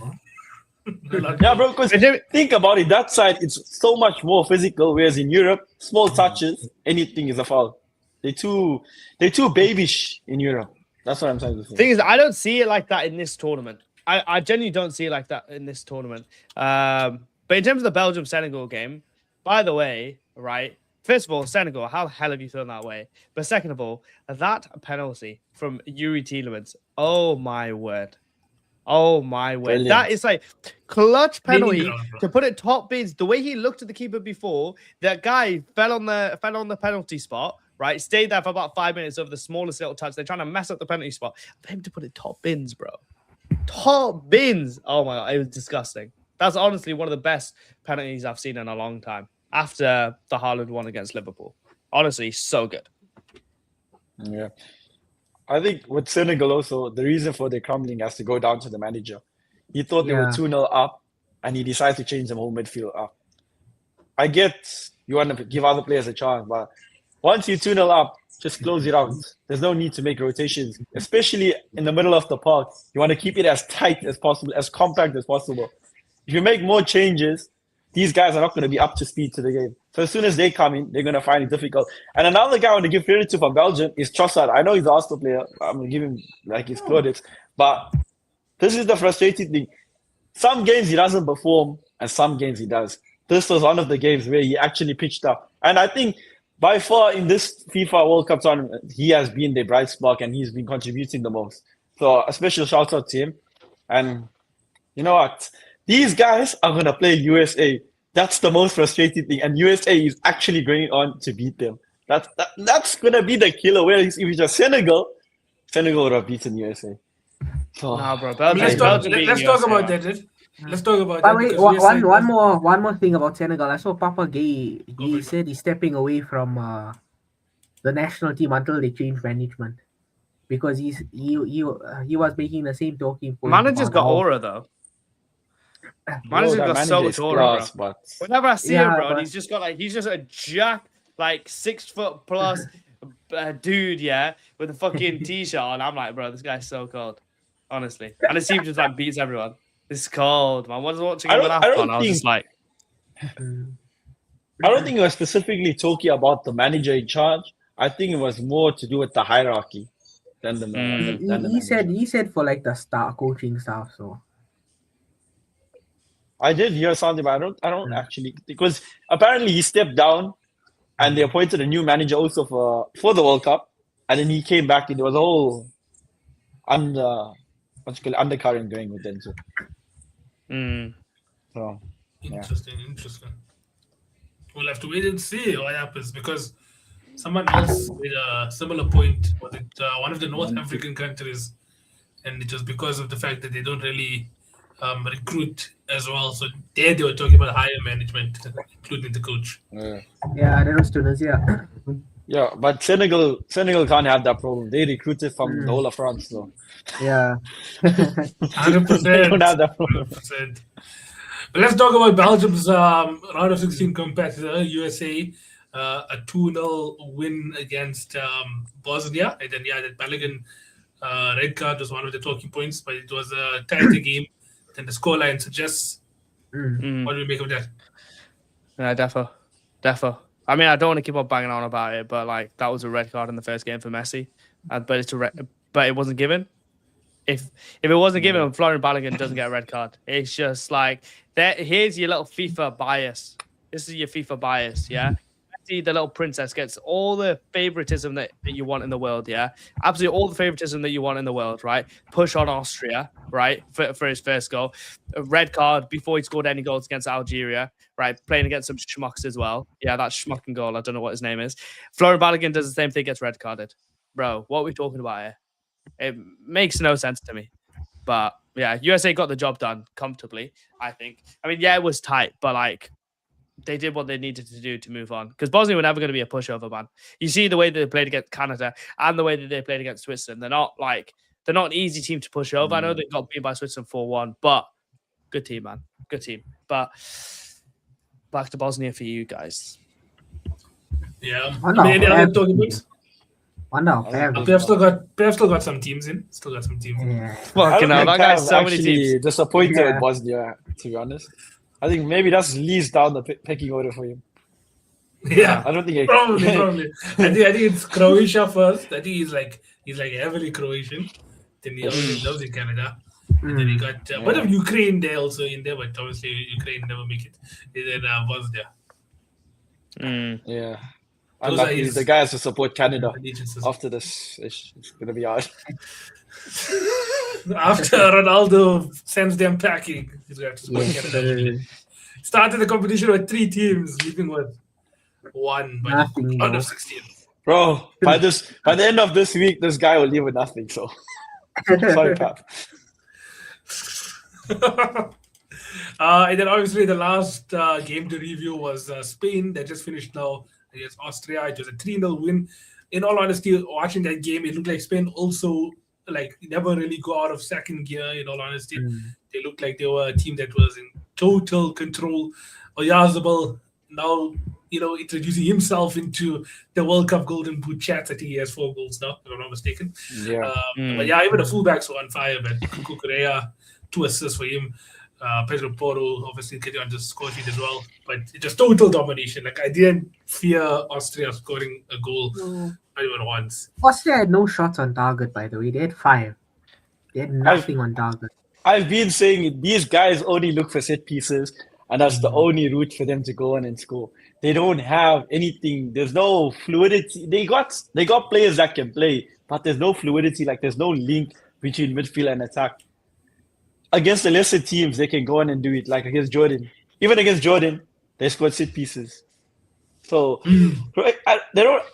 S3: Yeah, bro, because think about it. That side, it's so much more physical, whereas in Europe, small touches, anything is a foul. They're too babyish in Europe. That's what I'm trying to say.
S4: Thing is, I don't see it like that in this tournament. I genuinely don't see it like that in this tournament. But in terms of the Belgium-Senegal game, by the way, right, first of all, Senegal, how the hell have you thrown that way? But second of all, that penalty from Yuri Tielemans, oh my word. Oh my word.
S3: Brilliant.
S4: That is like clutch penalty
S1: Meaning ground, bro.
S4: to put it top bids. The way he looked at the keeper before, that guy fell on the penalty spot, right? Stayed there for about 5 minutes over the smallest little touch. They're trying to mess up the penalty spot. For him to put it top bins, bro. Top bins. Oh my god, it was disgusting. That's honestly one of the best penalties I've seen in a long time. After the Haaland one against Liverpool. Honestly, so good.
S3: Yeah. I think with Senegal also, the reason for their crumbling has to go down to the manager. He thought they were 2-0 up, and he decided to change the whole midfield up. I get you want to give other players a chance, but once you're 2-0 up, just close it out. There's no need to make rotations, especially in the middle of the park. You want to keep it as tight as possible, as compact as possible. If you make more changes, these guys are not going to be up to speed to the game. So as soon as they come in, they're going to find it difficult. And another guy I want to give credit to for Belgium is Trossard. I know he's an Arsenal player. I'm going to give him like his plaudits. But this is the frustrating thing. Some games he doesn't perform, and some games he does. This was one of the games where he actually pitched up. And I think by far in this FIFA World Cup tournament, he has been the bright spark and he's been contributing the most. So a special shout out to him. And you know what? These guys are going to play USA. That's the most frustrating thing. And USA is actually going on to beat them. That's going to be the killer. Whereas if it's just Senegal would have beaten USA. So,
S4: Nah, bro.
S1: Let's
S4: Belgium beating
S1: talk
S4: USA,
S1: about
S4: man.
S1: that. let's talk about
S2: But
S1: that
S2: wait,
S1: because we are saying
S2: one more thing about Senegal. I saw Papa Gay.
S1: Go for
S2: He
S1: it.
S2: said he's stepping away from the national team until they change management because he was making the same talking point
S4: Manager's
S2: about
S4: got
S2: how
S4: aura though.
S3: Bro,
S4: Manager's
S3: that
S4: got so
S3: manager
S4: much
S3: is
S4: aura, bro.
S3: class, but
S4: Whenever I see him,
S2: Yeah,
S4: bro, and
S2: but-
S4: he's just got like he's just a jack, like 6 foot plus dude, yeah, with a fucking t-shirt on. I'm like, bro, this guy's so cold, honestly. And his team just like beats everyone. It's cold, man. I was watching him with
S3: I don't
S4: AFCON. I was just
S3: think-
S4: like,
S3: I don't think it was specifically talking about the manager in charge. I think it was more to do with the hierarchy than the,
S4: Mm.
S3: than the
S2: he said
S3: manager.
S2: for like the coaching staff. So
S3: I did hear something, but I don't actually, because apparently he stepped down and they appointed a new manager also for the World Cup, and then he came back and there was a whole undercurrent going with them too.
S4: mm.
S3: So
S1: Interesting. We'll have to wait and see what happens because someone else made a similar point. Was it one of the North African countries? And it was because of the fact that they don't really recruit as well. So there they were talking about higher management, including the coach.
S2: yeah, that was Tunisia.
S3: yeah, but Senegal can't have that problem. They recruited from the whole of France, so
S2: Yeah.
S1: 100%.
S3: they don't have that problem.
S1: 100%. But let's talk about Belgium's round of 16 competitor, USA. A 2-0 win against Bosnia. And then, that Balogun red card was one of the talking points, but it was a tighter game than the scoreline suggests.
S2: Mm.
S1: What do we make of that?
S4: Yeah, defo. I mean, I don't want to keep on banging on about it, but like that was a red card in the first game for Messi, but it wasn't given. If it wasn't given, Florian Balogun doesn't get a red card. It's just like that. Here's your little FIFA bias. This is your FIFA bias, yeah. Messi, the little princess, gets all the favoritism that you want in the world, yeah. Absolutely all the favoritism that you want in the world, right? Push on Austria, right, for his first goal. A red card before he scored any goals against Algeria, right? Playing against some schmucks as well. Yeah, that schmucking goal. I don't know what his name is. Florian Balogun does the same thing, gets red carded. Bro, what are we talking about here? It makes no sense to me. But yeah, USA got the job done comfortably, I think. I mean, yeah, it was tight, but like they did what they needed to do to move on. Because Bosnia were never going to be a pushover, man. You see the way that they played against Canada and the way that they played against Switzerland. They're not an easy team to push over. I know they got beat by Switzerland 4-1, but good team, man. Good team. But back to Bosnia for you guys.
S1: Yeah.
S2: Oh, no,
S1: Any other talking points? They've still got some teams in.
S2: Yeah.
S4: Fucking hell, that guy's so many teams.
S3: Disappointed
S2: Yeah.
S3: with Bosnia, to be honest. I think maybe that's least down the pecking order for him.
S1: Yeah.
S3: I don't think
S1: Probably. I think it's Croatia first. I think he's like heavily Croatian. Then he always loves in Canada. And then he got a bit of Ukraine there also in there, but obviously Ukraine never make it. And then Bosnia.
S3: Yeah.
S1: Those are
S3: Unlucky,
S1: his
S3: the guys who support Canada
S1: allegiances.
S3: after this, it's gonna be hard.
S1: After Ronaldo sends them packing, he's going to support
S2: Yes,
S1: Canada. Started the competition with 3 teams, leaving with 1 by
S2: Nothing,
S1: the round
S2: bro.
S1: of 16.
S3: Bro, by the end of this week, this guy will leave with nothing. So sorry, Pap.
S1: And then obviously the last game to review was Spain that just finished now against Austria. It was a 3-0 win. In all honesty, watching that game, it looked like Spain also never really go out of second gear. In all honesty, they looked like they were a team that was in total control. Oyarzabal now, introducing himself into the World Cup Golden Boot chats. I think he has 4 goals now, if I'm not mistaken.
S3: Yeah.
S1: But yeah, even the fullbacks were on fire, man. Kukurea, 2 assists for him. Pedro Porro obviously getting on the score sheet as well. But it just total domination. Like, I didn't fear Austria scoring a goal, not even once.
S2: Austria had no shots on target, by the way. They had 5. They had nothing on target.
S3: I've been saying these guys only look for set pieces, and that's the only route for them to go on and score. They don't have anything. There's no fluidity. They got players that can play, but there's no fluidity. Like, there's no link between midfield and attack. Against the lesser teams, they can go on and do it. Like against Jordan, even against Jordan, they scored set pieces. So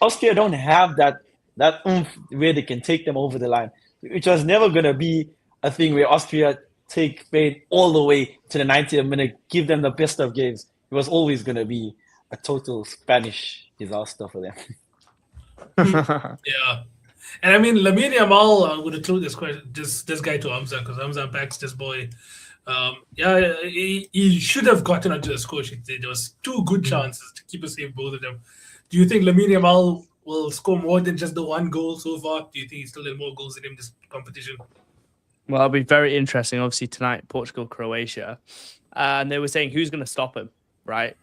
S3: Austria don't have that oomph where they can take them over the line, which was never gonna be a thing where Austria take Spain all the way to the 90th minute, give them the best of games. It was always going to be a total Spanish disaster for them.
S1: Yeah. And I mean, Lamine Yamal, I'm going to throw this guy to Hamza because Hamza backs this boy. Yeah, he should have gotten onto the score sheet. There was two good chances to keep us safe, both of them. Do you think Lamine Yamal will score more than just the one goal so far? Do you think he's still in more goals than him this competition?
S4: Well, it'll be very interesting. Obviously, tonight, Portugal, Croatia. And they were saying who's going to stop him, right?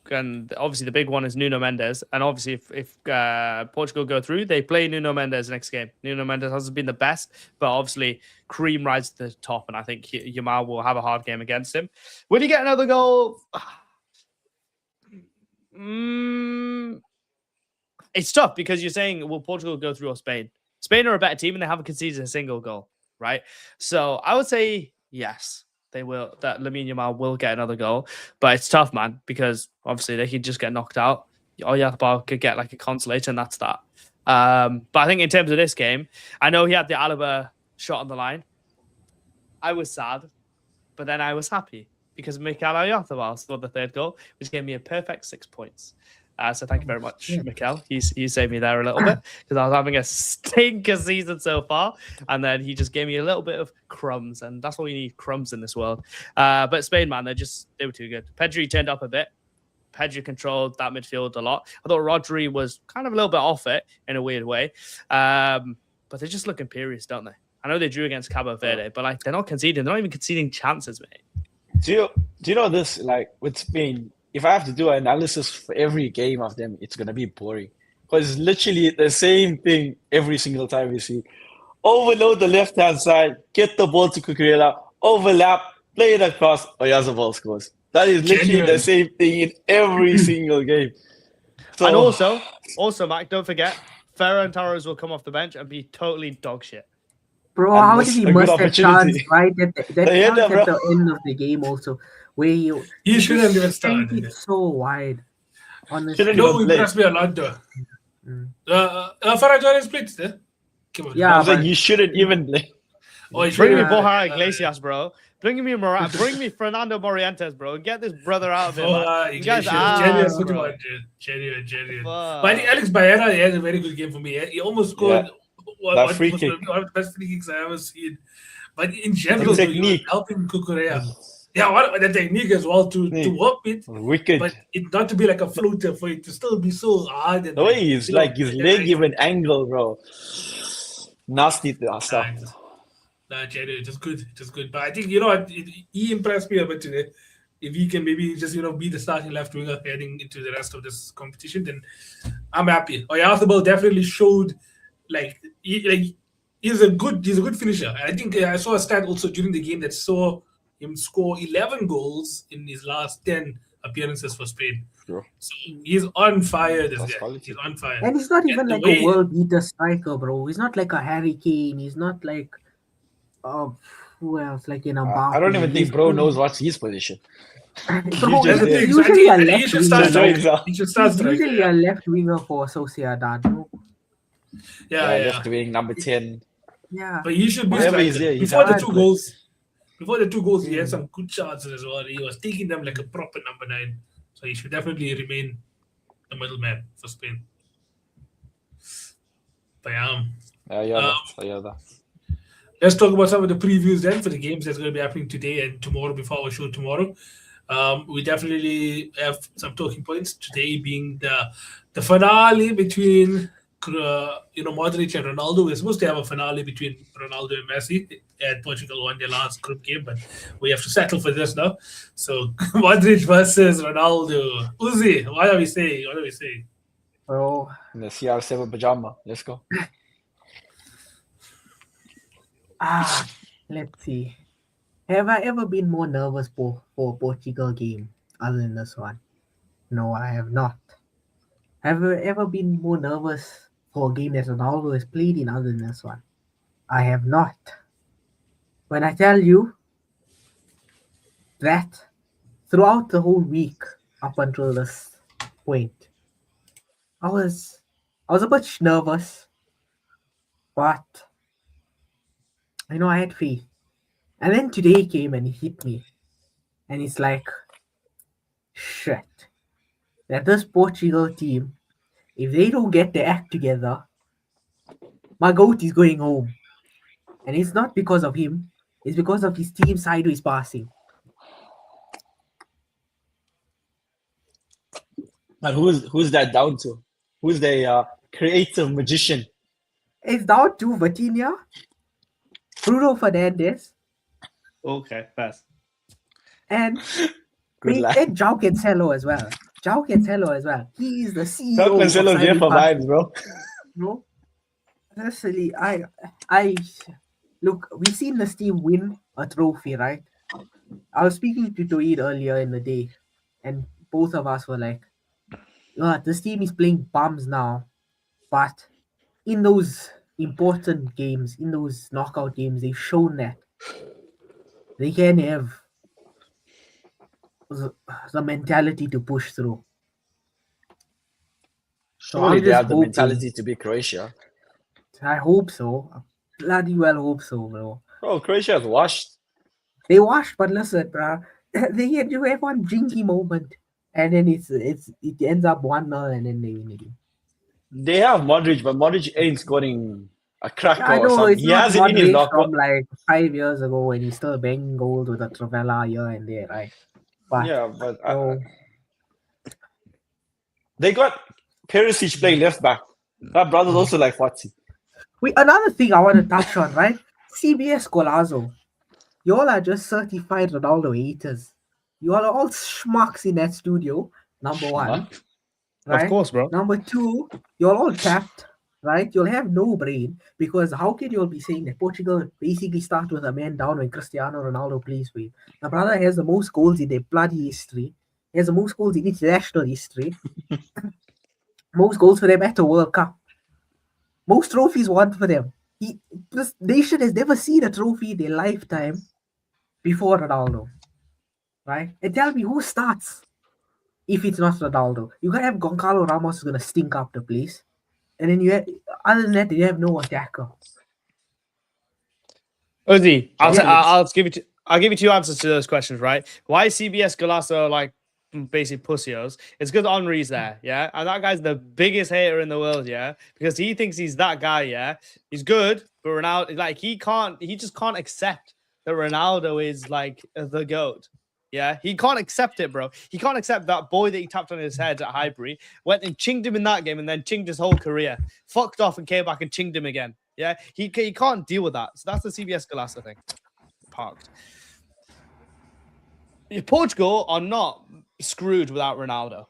S4: And obviously, the big one is Nuno Mendes. And obviously, if Portugal go through, they play Nuno Mendes next game. Nuno Mendes hasn't been the best, but obviously, Creme rises to the top. And I think Yamal will have a hard game against him. Will he get another goal? It's tough because you're saying, will Portugal go through or Spain? Spain are a better team and they haven't conceded a single goal, right? So I would say yes, they will. That Lamine Yamal will get another goal, but it's tough, man, because obviously they could just get knocked out. Oyarzabal could get like a consolation, and that's that. But I think in terms of this game, I know he had the Alaba shot on the line. I was sad, but then I was happy because Mikel Oyarzabal scored the third goal, which gave me a perfect 6 points. So thank you very much, Mikel. You saved me there a little bit because I was having a stinker season so far, and then he just gave me a little bit of crumbs, and that's all you need, crumbs in this world. But Spain, man, they were too good. Pedri turned up a bit. Pedri controlled that midfield a lot. I thought Rodri was kind of a little bit off it in a weird way, but they just look imperious, don't they? I know they drew against Cabo Verde, but like they're not conceding. They're not even conceding chances, mate.
S3: Do you know this? Like with Spain, if I have to do an analysis for every game of them, it's gonna be boring because it's literally the same thing every single time we see. Overload the left-hand side, get the ball to Cucurella, overlap, play it across, Oyarzabal scores. That is literally the same thing in every single game. So,
S4: And also, Mike, don't forget, Ferran Torres will come off the bench and be totally dog shit.
S2: Bro,
S3: And
S2: how
S3: that's
S2: did he
S3: a good
S2: miss that
S3: opportunity.
S2: chance right at that
S3: Yeah,
S2: chance at
S3: bro.
S2: the end of the game also, where
S1: He shouldn't
S2: just
S1: even
S2: shanked
S1: started.
S2: it so wide. Honestly,
S3: Shouldn't
S1: No,
S3: even
S1: he
S3: play.
S1: impressed me a lot though.
S2: Mm.
S1: Farah Torres played there. Come on.
S2: Yeah,
S3: I'm saying
S2: but
S3: you shouldn't even play.
S1: Oh, he
S4: Bring me
S1: shouldn't.
S4: Borja Iglesias, bro. Bring me Fernando Morientes, bro. Get this brother out of here, man. You guys
S1: Genuine, put him
S4: bro.
S1: on, genuine.
S4: Fuck.
S1: But I think Alex Baena, he had a very good game for me. He almost scored
S3: That free
S1: was
S3: kick.
S1: one of the best free kicks I ever seen. But in general, though, he was
S3: technique.
S1: helping Cucurella. Yeah, the technique as well to work it,
S3: Wicked.
S1: but it not to be like a floater for it to still be so hard. And
S3: The way he's
S1: you know,
S3: like his leg even angle, bro. Nasty stuff.
S1: Nah, genuine, just good. But I think, you know what, he impressed me a bit today. If he can maybe just, be the starting left winger heading into the rest of this competition, then I'm happy. Oyarzabal definitely showed he's a good finisher. And I think I saw a stat also during the game that saw him score 11 goals in his last 10 appearances for Spain.
S3: Sure.
S1: So he's on fire, this
S3: That's
S1: guy.
S3: quality.
S1: He's on fire.
S2: and he's not even
S1: the
S2: like
S1: way-
S2: a world beater striker, bro. He's not like a Harry Kane. He's not like who else? Like in a
S3: I don't even think bro knows what's his position.
S2: Bro,
S3: That's the
S2: he's
S3: thing.
S1: So I
S2: usually a
S1: think he
S2: left
S1: should start
S2: winger.
S3: striking.
S1: striking. He should start
S2: He's
S1: striking.
S2: usually a left winger for Sociedad. No?
S1: Yeah.
S3: Left wing, number 10.
S2: Yeah.
S1: But he should be
S3: Whatever
S1: striking.
S3: he's there, he's
S1: Before the
S2: hard,
S1: two
S2: but-
S1: goals, he had some good chances as well. He was taking them like a proper number 9. So he should definitely remain the middleman for Spain. But
S3: I hear that.
S1: let's talk about some of the previews then for the games that's going to be happening today and tomorrow before our show tomorrow. We definitely have some talking points today, being the finale between Modric and Ronaldo. We're supposed to have a finale between Ronaldo and Messi, and Portugal won their last group game, but we have to settle for this now. So Modric versus Ronaldo. Uzi, what are we saying?
S2: Bro,
S3: In the CR7 pajama. Let's go.
S2: let's see. Have I ever been more nervous for a Portugal game other than this one? No, I have not. Have I ever been more nervous for a game that Ronaldo has played in other than this one? I have not. When I tell you that throughout the whole week up until this point, I was a bit nervous, but I had faith. And then today came and it hit me. And it's like, shit. That this Portugal team, if they don't get their act together, my goat is going home. And it's not because of him, it's because of his team sideways passing.
S3: But who's that down to? Who's the creative magician?
S2: It's down to Vitinha, Bruno Fernandes,
S4: Okay, pass.
S2: and
S3: Good lad.
S2: and João Cancelo as well. João Cancelo as well. He is the CEO
S3: Top
S2: of
S3: Cancelo's here
S2: sideways
S3: for
S2: passing.
S3: vibes, bro.
S2: No, honestly, I look. We've seen this team win a trophy, right? I was speaking to Toid earlier in the day, and both of us were like, this team is playing bums now, but in those important games, in those knockout games, they've shown that they can have the mentality to push through. So
S3: Surely
S2: I'm
S3: they
S2: just
S3: have the
S2: hoping.
S3: mentality to beat Croatia.
S2: I hope so. I bloody well hope so, bro.
S3: Bro, Croatia has washed.
S2: They washed, but listen, bro. They have one jinky moment, and then it ends up 1-0, and then they win again.
S3: They have Modric, but Modric ain't scoring a cracker
S2: I
S3: or
S2: know
S3: something.
S2: it's
S3: He
S2: not
S3: has it in his
S2: Modric
S3: locker.
S2: from like 5 years ago when he's still banging goals with a Travella here and there, right? But
S3: Yeah, but
S2: so,
S3: they got Perisic playing left back. That brother's also like 40.
S2: another thing I want to touch on, right? CBS Golazo. Y'all are just certified Ronaldo haters. You all are all schmucks in that studio. Number one, right?
S4: Of course, bro.
S2: Number two, you're all capped, right? You'll have no brain because how can you all be saying that Portugal basically start with a man down when Cristiano Ronaldo plays for you? My brother has the most goals in their bloody history. He has the most goals in international history. Most goals for them at the World Cup. Most trophies won for them. This nation has never seen a trophy in their lifetime before Ronaldo, right? And tell me who starts if it's not Ronaldo. You gotta have Goncalo Ramos who's gonna stink up the place, and then you have, other than that, you have no attacker.
S4: Uzi,
S2: Yeah.
S4: I'll give you two answers to those questions, right? Why is CBS Golasso like basic pussios? It's because Henri's there, yeah? And that guy's the biggest hater in the world, yeah? Because he thinks he's that guy, yeah? He's good, but Ronaldo, like, he just can't accept that Ronaldo is like the GOAT. Yeah, he can't accept it, bro. He can't accept that boy that he tapped on his head at Highbury, went and chinged him in that game and then chinged his whole career. Fucked off and came back and chinged him again. Yeah, he can't deal with that. So that's the CBS Golasso thing. Parked. Portugal are not screwed without Ronaldo,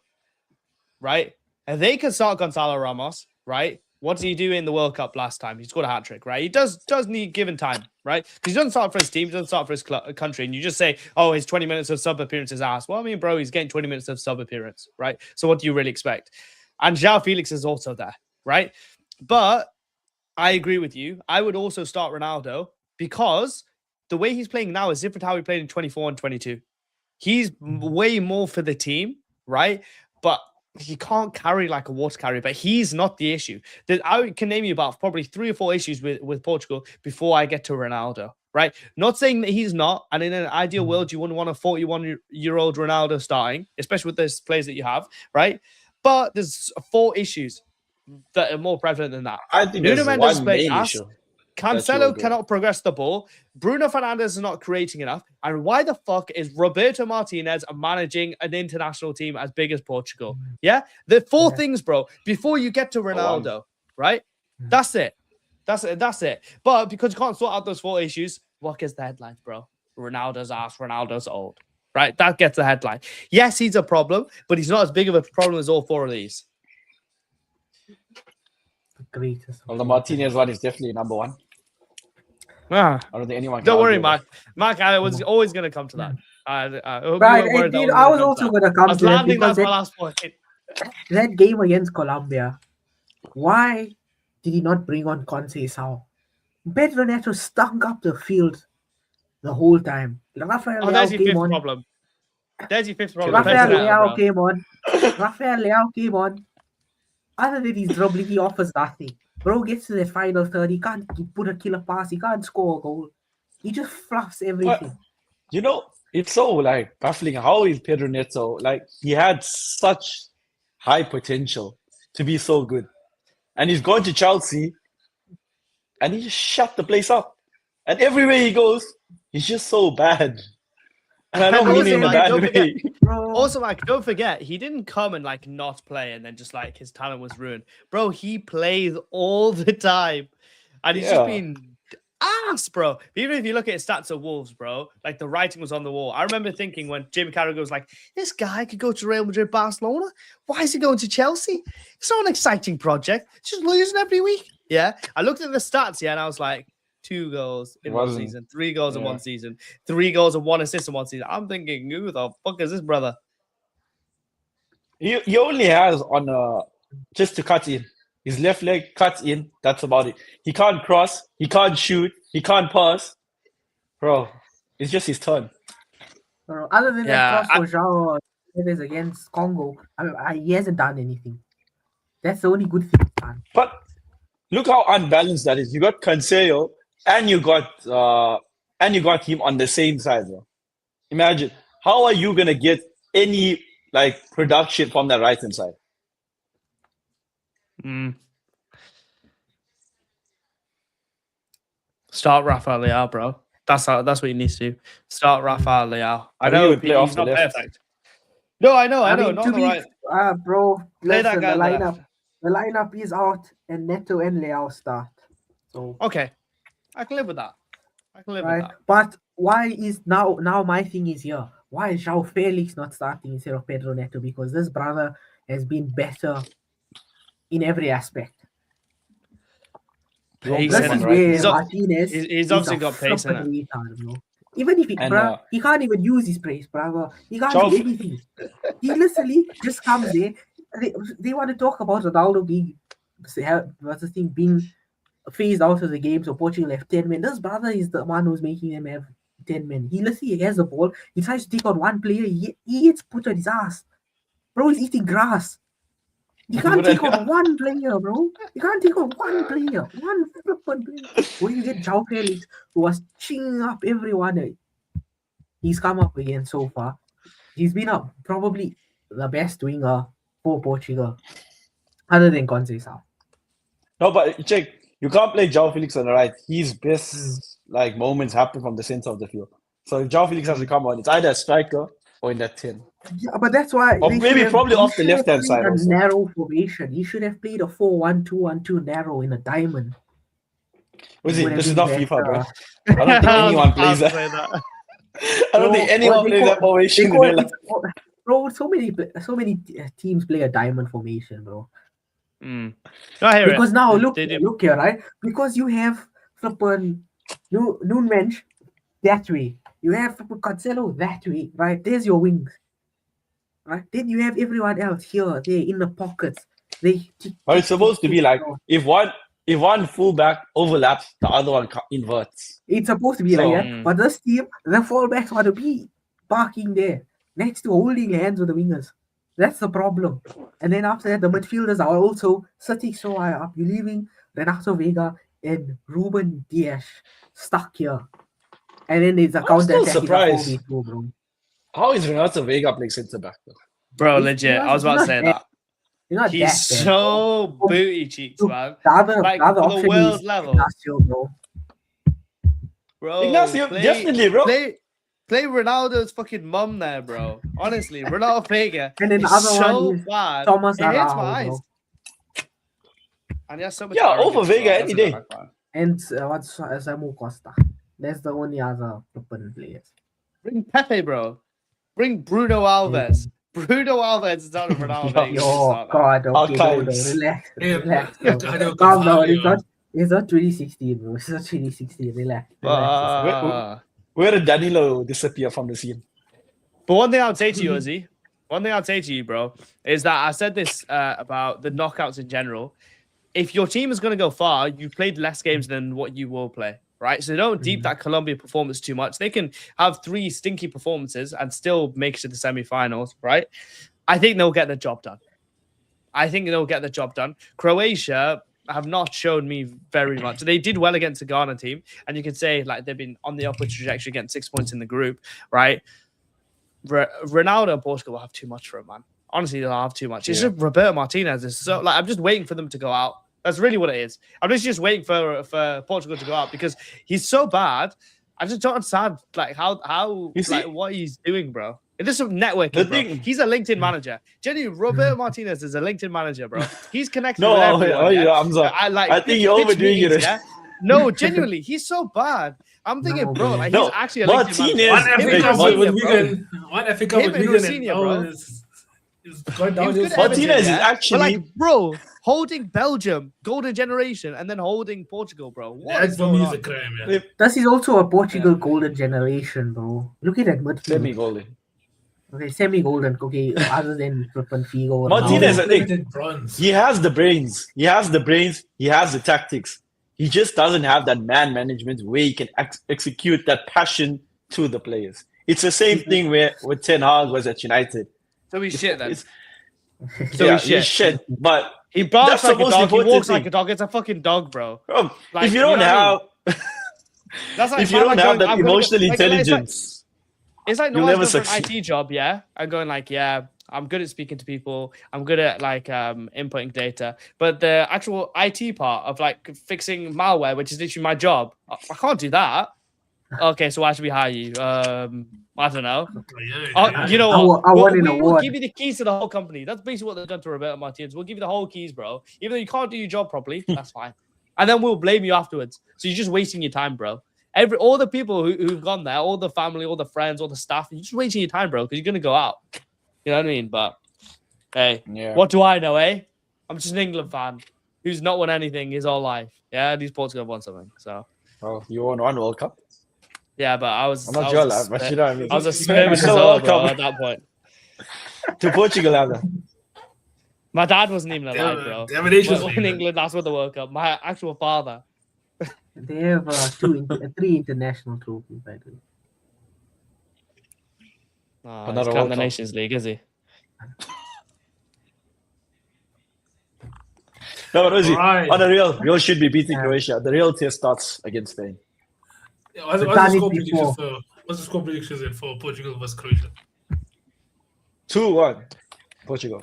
S4: right? And they can start Gonzalo Ramos, right? What did he do in the World Cup last time? He scored a hat-trick, right? He does need given time, right? Because he doesn't start for his team, he doesn't start for his country, and you just say, oh, his 20 minutes of sub-appearance is ass. Well, I mean, bro, he's getting 20 minutes of sub-appearance, right? So what do you really expect? And João Felix is also there, right? But I agree with you. I would also start Ronaldo because the way he's playing now is different to how he played in 24 and 22. He's way more for the team, right? But he can't carry like a water carrier, but he's not the issue. I can name you about probably 3 or 4 issues with Portugal before I get to Ronaldo, right? Not saying that he's not, and in an ideal world, you wouldn't want a 41-year-old Ronaldo starting, especially with those players that you have, right? But there's 4 issues that are more prevalent than that.
S3: I think
S4: Nuno
S3: there's
S4: Mendes is
S3: one
S4: playing
S3: main
S4: ass.
S3: issue.
S4: Cancelo cannot progress the ball. Bruno Fernandes is not creating enough. And why the fuck is Roberto Martinez managing an international team as big as Portugal? Yeah? The 4 things, bro, before you get to Ronaldo, right? That's it. That's it. But because you can't sort out those 4 issues, what gets the headlines, bro? Ronaldo's ass, Ronaldo's old. Right? That gets the headline. Yes, he's a problem, but he's not as big of a problem as all 4 of these.
S2: Greatest.
S3: Well, the Martinez one is definitely number 1.
S4: Ah,
S3: I don't think anyone.
S4: don't worry, Mark. Mark, I was always going to come to that.
S2: Right, I was also going to come to that because
S4: that's my last point.
S2: That game against Colombia, why did he not bring on Conceição? Pedro Neto stunk up the field the whole time. Rafael Leao
S4: There's your
S2: came
S4: 5th
S2: on.
S4: problem. There's your 5th problem.
S2: Rafael Leao came on. Rafael Leao came on. Other than his dribbling, he offers nothing. Bro gets to the final third. He can't put a killer pass. He can't score a goal. He just fluffs
S3: But
S2: everything.
S3: you know, it's so like baffling. How is Pedro Neto like? He had such high potential to be so good, and he's gone to Chelsea, and he just shut the place up. And everywhere he goes, he's just so bad. And I
S4: And
S3: don't mean it
S4: also,
S3: in a
S4: like,
S3: bad
S4: don't forget,
S3: way.
S2: Bro,
S4: also, like, don't forget, he didn't come and like not play and then just like his talent was ruined. Bro, he plays all the time. And he's just
S3: Yeah,
S4: been ass, bro. Even if you look at his stats at Wolves, bro, like the writing was on the wall. I remember thinking when Jimmy Carragher was like, this guy could go to Real Madrid, Barcelona. Why is he going to Chelsea? It's not an exciting project. It's just losing every week. Yeah. I looked at the stats, yeah, and I was like, 2 goals
S3: it
S4: in one
S3: wasn't.
S4: season, 3 goals in
S3: Yeah,
S4: one season, 3 goals and 1 assist in one season. I'm thinking, who the fuck is this brother?
S3: he only has on just to cut in. His left leg cuts in. That's about it. He can't cross. He can't shoot. He can't pass. Bro, it's just his turn.
S2: bro, other than that
S4: Yeah,
S2: cross for João Neves against Congo, he hasn't done anything. That's the only good thing he's done.
S3: But look how unbalanced that is. You got Cancelo and you got him on the same side, bro. Imagine how are you gonna get any like production from the right hand side?
S4: Start Rafael Leao, bro. That's what he needs to do. Start Rafael Leao. I
S3: But he
S4: know
S3: would play off
S4: he's
S3: the
S4: not
S3: left.
S4: perfect. No, I know,
S2: I
S4: not
S2: mean,
S4: on
S2: to
S4: the
S2: be,
S4: right.
S2: bro,
S4: Play that
S2: listen,
S4: guy on the left.
S2: the lineup is out, and Neto and Leao start. So
S4: Okay, I can live with that. I can live with
S2: right,
S4: that.
S2: but why is now my thing is here? Why is João Felix not starting instead of Pedro Neto? Because this brother has been better in every aspect.
S3: You won't
S4: Pace
S3: play
S2: This
S3: him on
S2: is
S3: the
S4: and
S3: right hand
S2: where
S4: he's
S3: side.
S2: Martinez
S4: he's
S2: is
S4: obviously
S2: a
S4: got pace in
S2: flippin'
S4: it.
S2: retard, bro. Even if
S3: And
S2: bruh, he can't even use his praise, brother. He can't
S3: João,
S2: do anything. He literally just comes there. They want to talk about Ronaldo being what's the thing being phased out of the game, so Portugal have 10 men. This brother is the one who's making them have 10 men. He literally has the ball. He tries to take on one player. He gets put on his ass. Bro, he's eating grass. You can't take on one player, bro. You can't take on one player. One flippin' player. When you get João Felix, who was chinging up everyone he's come up against so far, he's been up probably the best winger for Portugal, other than Conceição.
S3: no, but check. You can't play João Felix on the right. His best like moments happen from the center of the field. So if João Felix has to come on, it's either a striker or in that 10.
S2: Yeah, but that's why
S3: Or maybe probably off the
S2: he should have
S3: left-hand
S2: played
S3: side
S2: a
S3: also.
S2: narrow formation. He should have played a 4-1-2-1-2 narrow in a diamond.
S3: Was
S2: Would
S3: it?
S2: have
S3: This is
S2: been
S3: not FIFA,
S2: better.
S3: bro. I don't think
S4: I was
S3: anyone plays
S4: about to
S3: that.
S4: say that.
S3: I don't think anyone plays that formation in real life.
S2: Bro, so many teams play a diamond formation, bro.
S4: No, I hear
S2: Because
S4: it.
S2: now
S4: They do.
S2: look here, right? Because you have flippin' Noonmensch that way. You have flippin' Cancelo that way, right? There's your wings. Right? Then you have everyone else here, there in the pockets.
S3: But it's supposed to be like if one fullback overlaps, the other one inverts.
S2: It's supposed to be like that.
S4: Mm.
S2: But this team, the fallbacks want to be parking there next to holding hands with the wingers. That's the problem. And then after that, the midfielders are also sitting so high up. You're leaving Renato Vega and Ruben Dias stuck here. And then there's a
S3: I'm
S2: counter
S3: still
S2: attack.
S3: surprised.
S2: Bro.
S3: How is Renato Vega playing centre back though?
S4: Bro, legit. I was about to say that.
S2: You're not
S4: He's
S2: that bad,
S4: so
S2: bro.
S4: booty cheeks, man.
S2: The other
S4: Like,
S2: for the
S4: option world
S2: is
S4: level.
S2: Ignacio, bro.
S4: Bro,
S3: Ignacio, definitely, bro.
S4: Play Ronaldo's fucking mum there, bro. Honestly, Ronaldo Vega
S2: And then the
S4: is
S2: other
S4: so
S2: one is
S4: bad.
S2: Thomas
S4: It hits
S2: Araujo,
S4: my eyes.
S2: bro.
S4: And he has so much
S3: Yeah,
S4: arrogance
S3: over
S4: as
S3: Vega
S4: well.
S3: any
S4: That's a
S3: day.
S4: bad man.
S2: And what's Samu Costa? That's the only other flippin' players.
S4: Bring Pepe, bro. Bring Bruno Alves. Bruno Alves is not a Ronaldo Vega.
S2: Yo, God, okay, no,
S3: Archives.
S2: relax,
S1: Yeah,
S2: relax.
S1: bro.
S2: Bro. Calm down. It's not 2016, bro. It's not 2016. Relax.
S3: Where did Danilo disappear from the scene?
S4: But one thing I would say to you, Ozzy, bro, is that I said this about the knockouts in general. If your team is going to go far, you played less games than what you will play, right? So don't deep that Colombia performance too much. They can have 3 stinky performances and still make it to the semifinals, right? I think they'll get the job done. Croatia, have not shown me very much. They did well against the Ghana team, and you can say like they've been on the upward trajectory, getting 6 points in the group, right? Ronaldo and Portugal will have too much for him, man. Honestly, they'll have too much. It's just Roberto Martinez is so like I'm just waiting for them to go out. That's really what it is. I'm just waiting for Portugal to go out because he's so bad. I just don't understand like how like what he's doing, bro. It is some networking, bro. He's a LinkedIn manager. Genuinely, Roberto Martinez is a LinkedIn manager, bro. He's connected with everyone.
S3: I think you're overdoing it.
S4: Yeah? No, genuinely, he's so bad. I'm thinking, bro, like he's actually a LinkedIn
S3: Martinez.
S1: One Africa with Wigan, bro.
S3: Martinez is actually,
S4: but like, bro, holding Belgium, golden generation, and then holding Portugal, bro. What is going on?
S1: Creme, yeah.
S2: This is also a Portugal golden generation, bro. Look at that midfield.
S3: Semi-golden.
S2: Okay, semi-golden. Okay, other than flippin' Figo.
S3: Martinez, I think, he has the brains. He has the tactics. He just doesn't have that man management where he can execute that passion to the players. It's the same thing where Ten Hag was at United.
S4: So he's shit then.
S3: He's shit. But
S4: he barks like a dog. He walks like a dog. It's a fucking dog, bro.
S3: Like, if you don't have,
S4: that's like
S3: if you don't have that emotional intelligence,
S4: it's like no one's going for an IT job, yeah. I'm going like, yeah, I'm good at speaking to people. I'm good at like inputting data. But the actual IT part of like fixing malware, which is literally my job, I can't do that. Okay, so why should we hire you? I don't know. You know what? We'll give you the keys to the whole company. That's basically what they've done to Roberto Martinez. We'll give you the whole keys, bro. Even though you can't do your job properly, that's fine. And then we'll blame you afterwards. So you're just wasting your time, bro. All the people who've gone there, all the family, all the friends, all the staff, you're just wasting your time, bro, because you're gonna go out. You know what I mean? But hey, what do I know, eh? I'm just an England fan who's not won anything his whole life. Yeah, these Portugal have won something. So
S3: you won one World Cup.
S4: Yeah, but I was.
S3: I'm not your lad, but you know what I mean.
S4: I was a skirmish as well, bro, at that point.
S3: To Portugal, either.
S4: My dad wasn't even alive, bro. But in England, that's what the World Cup. My actual father.
S2: They have 3 international trophies, by the way.
S4: He's got the Nations League, is he?
S3: No, but Ozzy, on the real should be beating Croatia. The real test starts against Spain.
S1: Yeah, what's the score predictions for Portugal versus Croatia?
S3: 2-1, Portugal.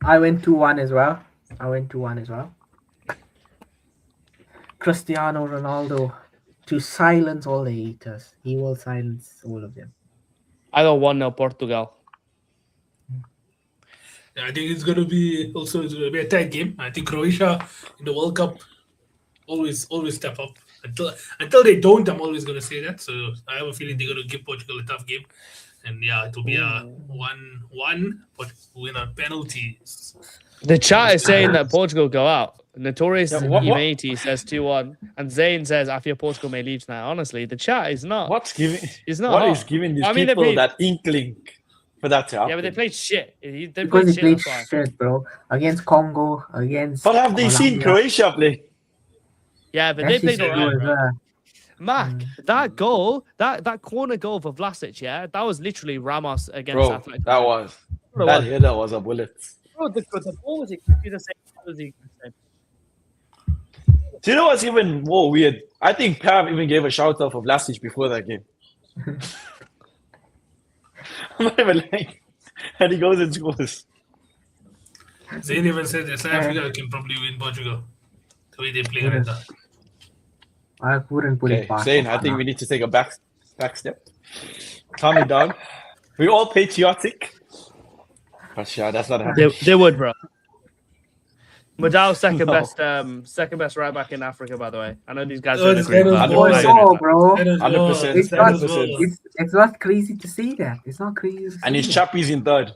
S2: I went 2-1 as well. Cristiano Ronaldo to silence all the haters. He will silence all of them.
S4: I go 1-0 Portugal.
S1: Yeah, I think it's going to be a tight game. I think Croatia in the World Cup always step up. Until they don't, I'm always going to say that. So I have a feeling they're going to give Portugal a tough game. And yeah, it will be a 1-1, but win on penalties.
S4: The chat is saying that Portugal go out. Notorious Imati says 2-1, and Zayn says I fear Portugal may leave tonight. Honestly, the chat is not.
S3: What's giving?
S4: Is not.
S3: What is giving these people that inkling for that to happen?
S4: Yeah, but they played shit. They
S2: played shit, bro. Against Congo, against.
S3: But have they seen Croatia play?
S4: Yeah, but they played alright, bro. Mac, that goal, that corner goal for Vlasic, yeah, that was literally Ramos against Athletic.
S3: That header was a bullet.
S4: Bro, the ball was exactly the same.
S3: Do you know what's even more weird? I think Prem even gave a shout out for Vlasic before that game. I'm not even lying. And he goes and scores.
S1: Zayn even said that South Africa can probably win Portugal. The way they play right now.
S2: I wouldn't put it past.
S3: Zayn, I think we need to take a back step. Calm it down. We're all patriotic. But yeah, that's not happening.
S4: They would, bro. Madal's second best right back in Africa, by the way. I know these guys don't agree.
S2: Bro.
S3: 100%.
S2: It's not crazy to say that. It's not crazy.
S3: And his Chappie's in third.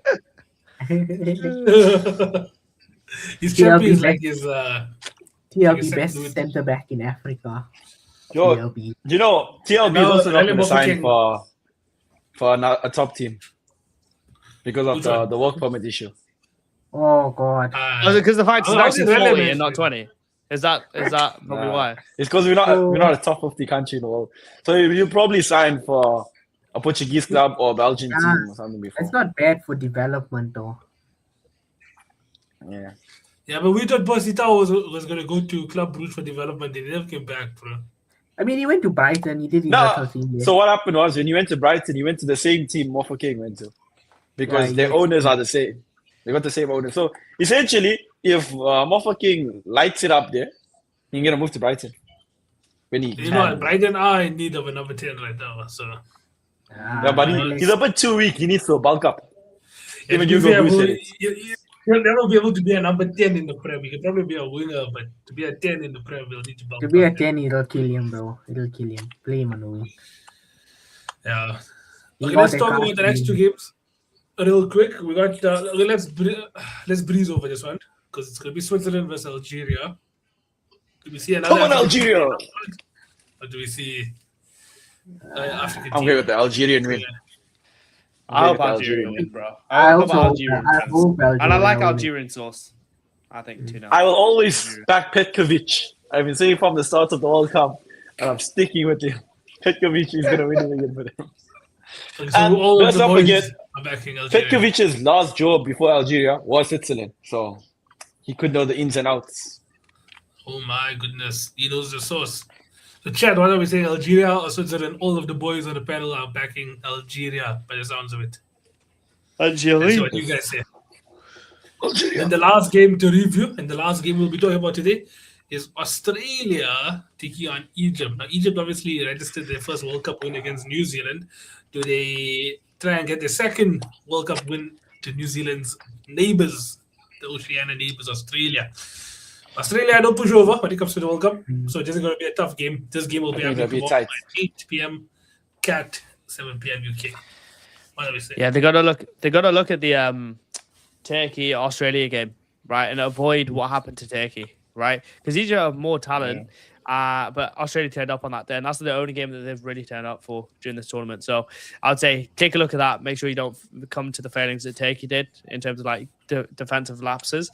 S1: His Chappie is like his
S2: TLB best centre back in Africa.
S3: Yo, TLB. You know, TLB is also not going to sign for a top team because of the work permit issue.
S2: Oh God!
S4: Because the fact is 40 and not 20. Is that probably why?
S3: It's because we're not a top 50 country in the world. So you probably sign for a Portuguese club or a Belgian team or something before.
S2: It's not bad for development though.
S3: Yeah.
S1: Yeah, but we thought Bosita was going to go to Club Brugge for development. They never came back, bro.
S2: I mean, he went to Brighton. He did his
S3: No.
S2: little thing there.
S3: So what happened was when you went to Brighton, you went to the same team Mofa King went to, because
S2: Yeah,
S3: their
S2: yes.
S3: owners are the same. They got the same owner. So essentially, if Mofa King lights it up there, he can get a move to Brighton. When he
S1: You know,
S3: can.
S1: Brighton are in need of a number 10 right now. So,
S3: Yeah, but he's about 2 weeks. He needs to bulk up.
S1: yeah,
S3: Even
S1: to be
S3: you
S1: fair,
S3: go
S1: bro,
S3: boost it.
S1: you'll never be able to be a number 10 in the Prem. You can probably be a winger, but to be a 10 in the Prem, you'll need to bulk
S2: To be
S1: up.
S2: a 10, it'll kill him, bro. It'll kill him. Play him on the wing.
S1: Yeah.
S2: He
S1: Okay,
S2: got
S1: let's
S2: a
S1: talk
S2: cast
S1: about the next two
S2: wing.
S1: games real quick. We got okay, let's breeze over this one because it's gonna be Switzerland versus Algeria. Do we see another
S3: Come on,
S1: African team?
S3: Algeria!
S1: Or do we see African
S3: I'm
S1: team?
S3: okay with the Algerian win.
S4: I hope
S3: with the
S4: Algeria
S3: Algerian
S4: win, bro.
S2: I
S4: I hope
S2: also
S4: Algerian
S2: I
S4: fans.
S2: hope
S4: And I like
S2: Algeria win.
S4: Algerian sauce. I think 2-0.
S3: I will always back Petkovic. I've been saying from the start of the World Cup, and I'm sticking with him. Petkovic is going to win it again for them.
S1: Okay, so
S3: And
S1: all of
S3: let's
S1: the
S3: not
S1: boys
S3: forget,
S1: are backing Algeria.
S3: Petkovic's last job before Algeria was Switzerland, so he could know the ins and outs.
S1: Oh my goodness, he knows the source. So, Chad, what are we saying? Algeria or Switzerland? All of the boys on the panel are backing Algeria by the sounds of it. Let's see
S4: Algeria.
S1: what you guys say.
S3: Algeria.
S1: And the last game to review, and the last game we'll be talking about today, is Australia taking on Egypt. Now, Egypt obviously registered their first World Cup win against New Zealand. Do they try and get their second World Cup win to New Zealand's neighbours, the Oceania neighbours, Australia? Australia don't push over when it comes to the World Cup, so it isn't going to be a tough game. This game will be
S3: I think
S1: happening
S3: it'll be
S1: tomorrow
S3: tight.
S1: at 8 p.m. CAT, 7 p.m. UK. What do we say?
S4: Yeah, they gotta look at the Turkey Australia game, right, and avoid what happened to Turkey, right? Because Egypt have more talent, but Australia turned up on that day, and that's the only game that they've really turned up for during this tournament. So I would say take a look at that. Make sure you don't come to the failings that Turkey did in terms of like defensive lapses.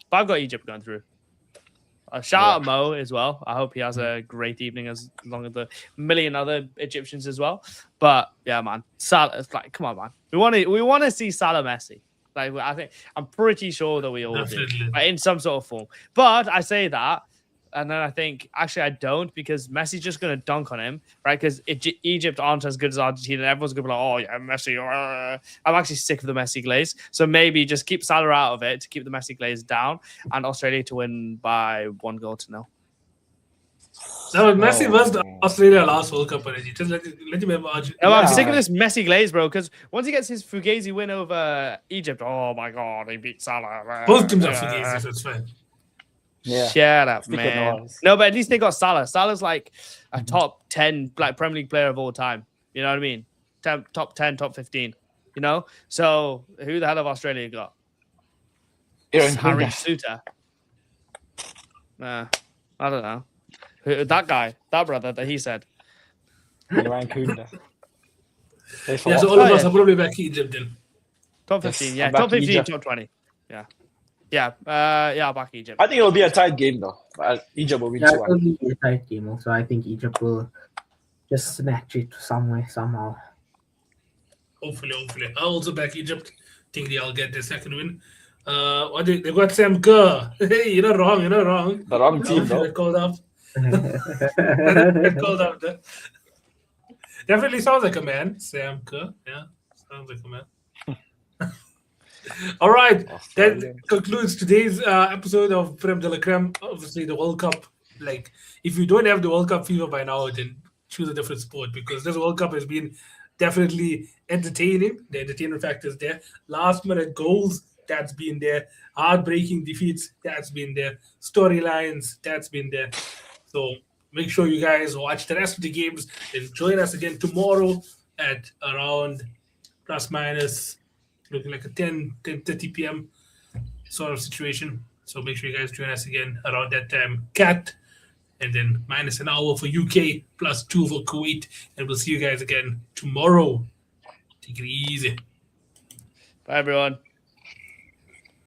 S4: But I've got Egypt going through. Shout out Mo as well. I hope he has a great evening as long as the million other Egyptians as well. But yeah, man, Salah. It's like, come on, man. We want to see Salah Messi. Like, I'm pretty sure that we all
S1: Definitely.
S4: do, like, in some sort of form. But I say that, and then I think actually I don't, because Messi's just going to dunk on him, right? Because Egypt aren't as good as Argentina, and everyone's going to be like, oh yeah, Messi. I'm actually sick of the Messi glaze, so maybe just keep Salah out of it to keep the Messi glaze down, and Australia to win by 1-0.
S1: No, Messi was the Australia last World Cup already. Just let him have Argentina.
S4: No, I'm sick of this Messi glaze, bro. Because once he gets his Fugazi win over Egypt, oh my god, he beat Salah.
S1: Both teams are Fugazi, so it's fine.
S3: Yeah.
S4: Shut up,
S3: Stick with
S4: man.
S3: Noah's.
S4: No, but at least they got Salah. Salah's like a top 10 like Premier League player of all time. You know what I mean? Top 10, top 15. You know? So who the hell have Australia got?
S3: Aaron
S4: Harry
S3: Kunda.
S4: Suter. I don't know. That guy, that brother that he said.
S3: Aaron Kunda.
S1: Yeah, so all of
S4: Oh,
S1: us
S4: yeah.
S1: are probably back Egypt then.
S4: Top
S3: Yes,
S4: 15, yeah.
S3: I'm back
S4: Top 15,
S3: Egypt.
S4: top 20. Yeah. Yeah. I'll back Egypt.
S3: I think it'll be a tight game though. Egypt will win
S2: Yeah,
S3: 2-1.
S2: it'll be a tight game also. I think Egypt will just snatch it somehow.
S1: Hopefully. I'll also back Egypt. Think they'll get their second win. They got Sam Kerr. Hey, you're not wrong.
S3: The wrong team
S1: Get
S3: though.
S1: called up. Get called up there. Definitely sounds like a man, Sam Kerr. Yeah, sounds like a man. All right, that
S3: Australian.
S1: concludes today's episode of Prem de la Creme. Obviously, the World Cup. Like, if you don't have the World Cup fever by now, then choose a different sport, because this World Cup has been definitely entertaining. The entertainment factor is there. Last minute goals, that's been there. Heartbreaking defeats, that's been there. Storylines, that's been there. So make sure you guys watch the rest of the games and join us again tomorrow at around plus minus looking like a 10:30 p.m. sort of situation. So make sure you guys join us again around that time. Cat, and then minus an hour for UK, plus 2 for Kuwait. And we'll see you guys again tomorrow. Take it easy.
S4: Bye, everyone.